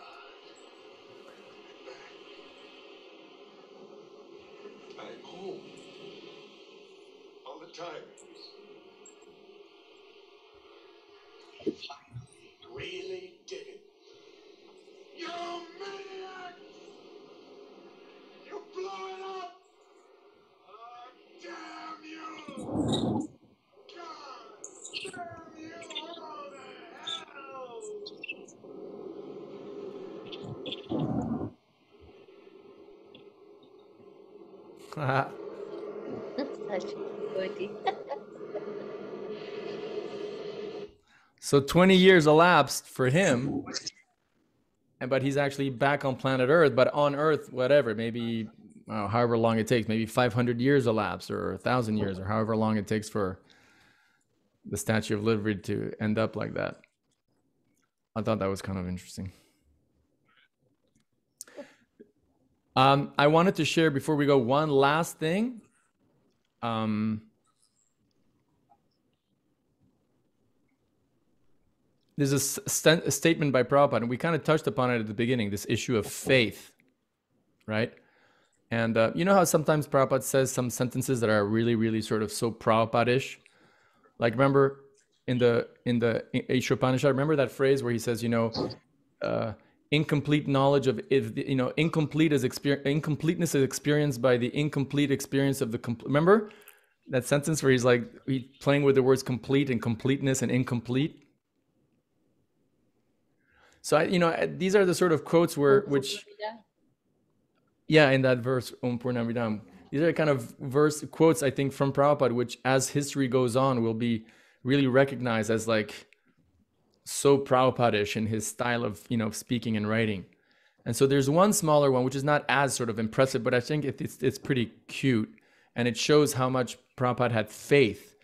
Speaker 6: I'm home. All the time. I really did it. You maniac! You blew it up! Oh, damn you! God damn you all to hell!
Speaker 5: Such beauty.
Speaker 1: So 20 years elapsed for him, but he's actually back on planet Earth. But on Earth, whatever, maybe however long it takes, maybe 500 years elapsed, or 1,000 years, or however long it takes for the Statue of Liberty to end up like that. I thought that was kind of interesting. I wanted to share before we go one last thing. There's a statement by Prabhupada, and we kind of touched upon it at the beginning, this issue of faith, right? And you know how sometimes Prabhupada says some sentences that are really, really sort of so Prabhupada-ish? Like, remember in the Ishopanishad, remember that phrase where he says, incomplete knowledge of, incompleteness is experienced by the incomplete experience of the complete. Remember that sentence where he's playing with the words complete and completeness and incomplete? So, these are the sort of quotes which, in that verse, Om Purnamidam, these are kind of quotes, I think, from Prabhupada, which as history goes on will be really recognized as so Prabhupada-ish in his style of, speaking and writing. And so there's one smaller one, which is not as sort of impressive, but I think it's pretty cute. And it shows how much Prabhupada had faith.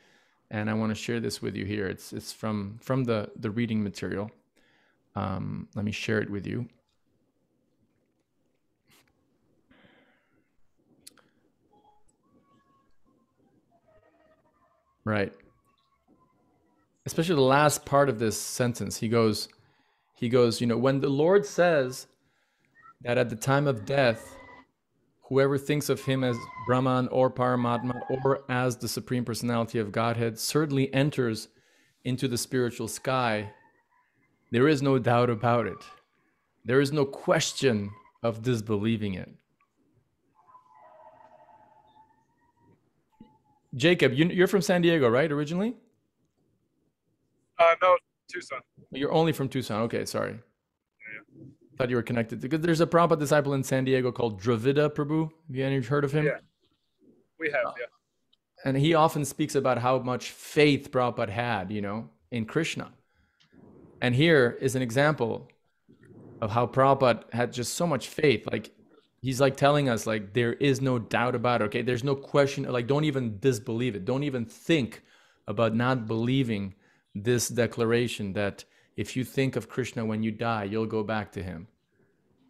Speaker 1: And I want to share this with you here. It's from the reading material. Let me share it with you. Right. Especially the last part of this sentence. He goes, when the Lord says that at the time of death, whoever thinks of him as Brahman or Paramatma or as the Supreme Personality of Godhead certainly enters into the spiritual sky, there is no doubt about it. There is no question of disbelieving it. Jacob, you're from San Diego, right, originally?
Speaker 2: No, Tucson.
Speaker 1: You're only from Tucson. Okay, sorry. Thought you were connected. Because there's a Prabhupada disciple in San Diego called Dravida Prabhu. Have you heard of him?
Speaker 2: Yeah, we have, yeah.
Speaker 1: And he often speaks about how much faith Prabhupada had, in Krishna. And here is an example of how Prabhupada had just so much faith. He's telling us, there is no doubt about it, okay? There's no question, don't even disbelieve it. Don't even think about not believing this declaration that if you think of Krishna when you die, you'll go back to him.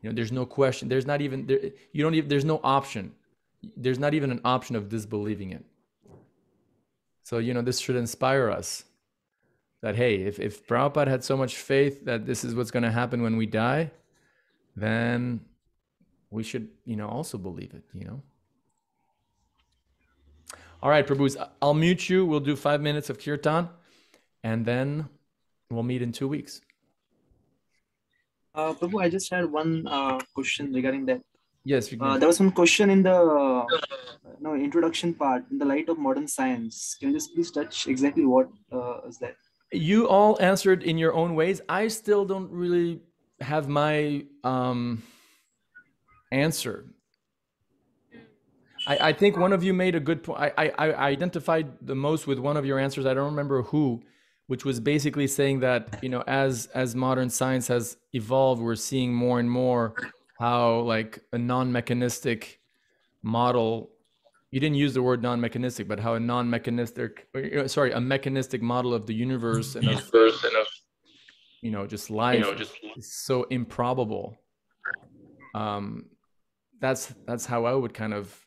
Speaker 1: There's no question. There's not even, there's no option. There's not even an option of disbelieving it. So, this should inspire us that, hey, if Prabhupada had so much faith that this is what's going to happen when we die, then we should, also believe it, All right, Prabhus, I'll mute you. We'll do 5 minutes of kirtan, and then we'll meet in 2 weeks.
Speaker 3: Prabhu, I just had one question regarding that.
Speaker 1: Yes.
Speaker 3: There was one question in the introduction part, in the light of modern science. Can you just please touch exactly what is that?
Speaker 1: You all answered in your own ways. I still don't really have my answer. I think one of you made a good point. I identified the most with one of your answers. I don't remember who, which was basically saying that, as modern science has evolved, we're seeing more and more how a non-mechanistic model, you didn't use the word non-mechanistic, but how a mechanistic model of the universe and of just life is so improbable. That's how I would kind of,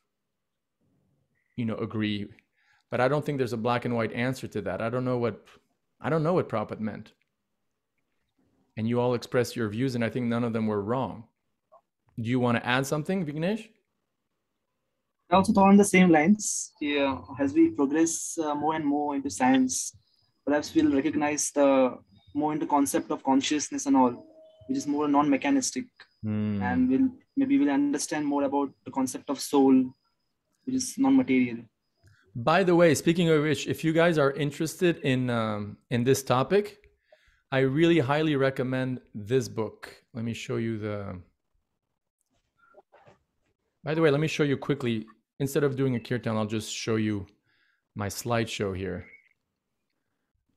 Speaker 1: agree. but I don't think there's a black and white answer to that. I don't know what Prabhupada meant. And you all expressed your views, and I think none of them were wrong. Do you want to add something, Vignesh?
Speaker 3: I also thought on the same lines. Yeah, as we progress more and more into science, perhaps we'll recognize the more into concept of consciousness and all, which is more non-mechanistic, and we'll understand more about the concept of soul, which is non-material.
Speaker 1: By the way, speaking of which, if you guys are interested in this topic, I really highly recommend this book. Let me show you the... By the way, let me show you quickly. Instead of doing a kirtan, I'll just show you my slideshow here,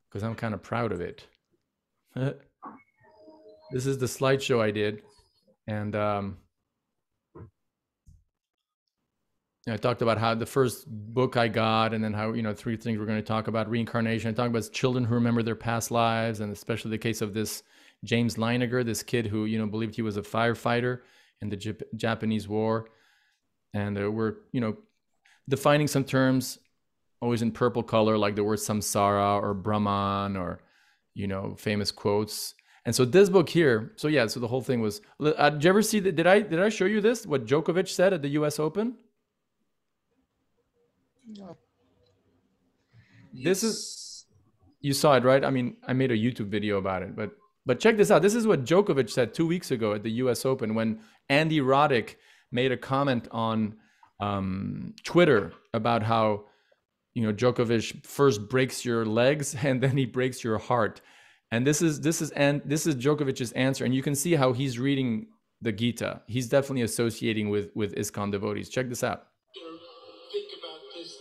Speaker 1: because I'm kind of proud of it. This is the slideshow I did. And I talked about how the first book I got, and then how, 3 things we're going to talk about: reincarnation. I talked about children who remember their past lives, and especially the case of this James Leiniger, this kid who, believed he was a firefighter in the Japanese War. And we're, defining some terms, always in purple color, like the word samsara or Brahman, or, famous quotes. And so this book here, so the whole thing was, did you ever see that? Did I show you this, what Djokovic said at the US Open?
Speaker 6: No.
Speaker 1: This is, you saw it, right? I mean, I made a YouTube video about it, but check this out. This is what Djokovic said 2 weeks ago at the US Open, when Andy Roddick made a comment on Twitter about how, Djokovic first breaks your legs and then he breaks your heart. And this is Djokovic's answer, and you can see how he's reading the Gita. He's definitely associating with ISKCON devotees. Check this out.
Speaker 6: Think about this,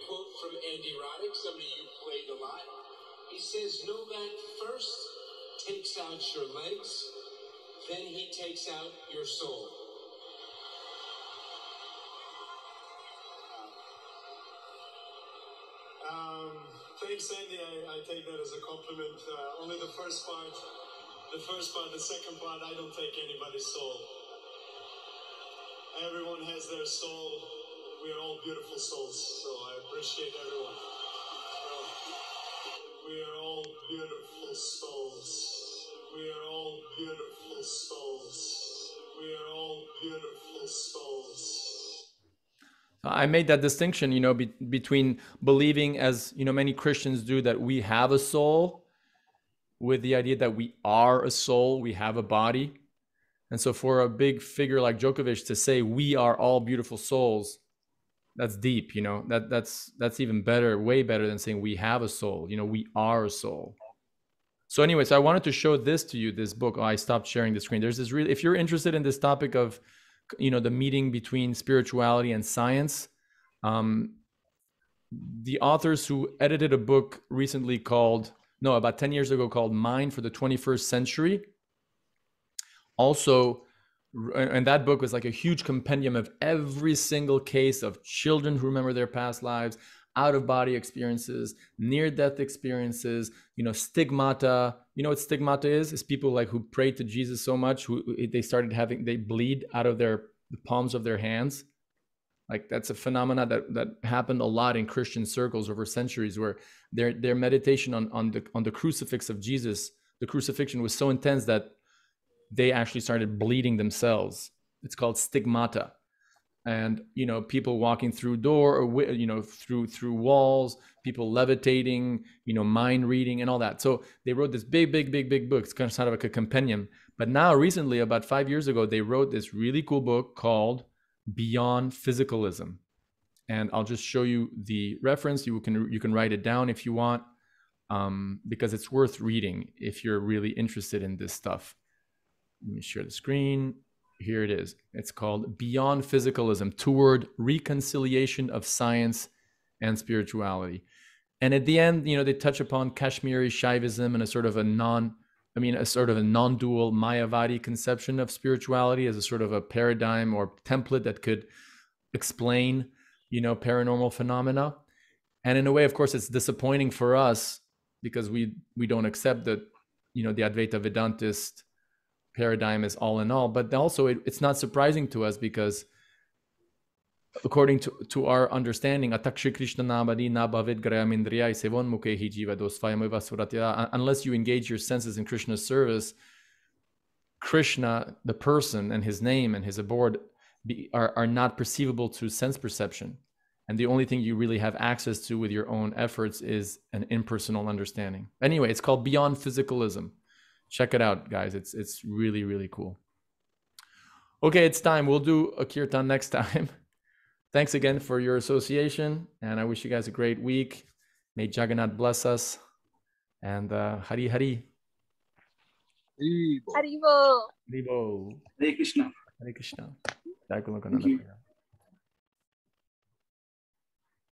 Speaker 6: quote from Andy Roddick, somebody you played a lot. He says, Novak first takes out your legs, then he takes out your soul. Thanks, Andy. I take that as a compliment. Only the first part, the second part, I don't take anybody's soul. Everyone has their soul. We are all beautiful souls, so I appreciate everyone. We are all beautiful souls. We are all beautiful souls. We are all beautiful souls.
Speaker 1: I made that distinction, between believing, as many Christians do, that we have a soul, with the idea that we are a soul, we have a body. And so for a big figure like Djokovic to say we are all beautiful souls, that's deep, that's even better, way better than saying we have a soul, we are a soul. So anyways, I wanted to show this to you, this book. Oh, I stopped sharing the screen. There's this really, if you're interested in this topic of, the meeting between spirituality and science, the authors who edited a book recently about 10 years ago, called Mind for the 21st Century, also, and that book was like a huge compendium of every single case of children who remember their past lives, out-of-body experiences, near-death experiences, stigmata. You know what stigmata is? It's people like who prayed to Jesus so much, they bleed out of the palms of their hands. Like that's a phenomena that happened a lot in Christian circles over centuries, where their meditation on the crucifix of Jesus, the crucifixion was so intense that they actually started bleeding themselves. It's called stigmata. And people walking through door, or through walls, people levitating, mind reading and all that. So they wrote this big book. It's kind of like a compendium. But now recently, about 5 years ago, they wrote this really cool book called Beyond Physicalism. And I'll just show you the reference. You can write it down if you want, because it's worth reading if you're really interested in this stuff. Let me share the screen. Here it is. It's called Beyond Physicalism, Toward Reconciliation of Science and Spirituality. And at the end, they touch upon Kashmiri Shaivism and a sort of a non-dual Mayavadi conception of spirituality as a sort of a paradigm or template that could explain, paranormal phenomena. And in a way, of course, it's disappointing for us because we don't accept that, the Advaita Vedantist paradigm is all in all. But also it's not surprising to us because according to our understanding, unless you engage your senses in Krishna's service, Krishna, the person, and his name and his abode are not perceivable to sense perception. And the only thing you really have access to with your own efforts is an impersonal understanding. Anyway, it's called Beyond Physicalism. Check it out, guys. It's really, really cool. Okay, it's time. We'll do a kirtan next time. Thanks again for your association, and I wish you guys a great week. May Jagannath bless us. And Hari Hari.
Speaker 4: Haribo.
Speaker 1: Haribo.
Speaker 3: Hare Krishna.
Speaker 1: Hare Krishna.
Speaker 3: Thank you.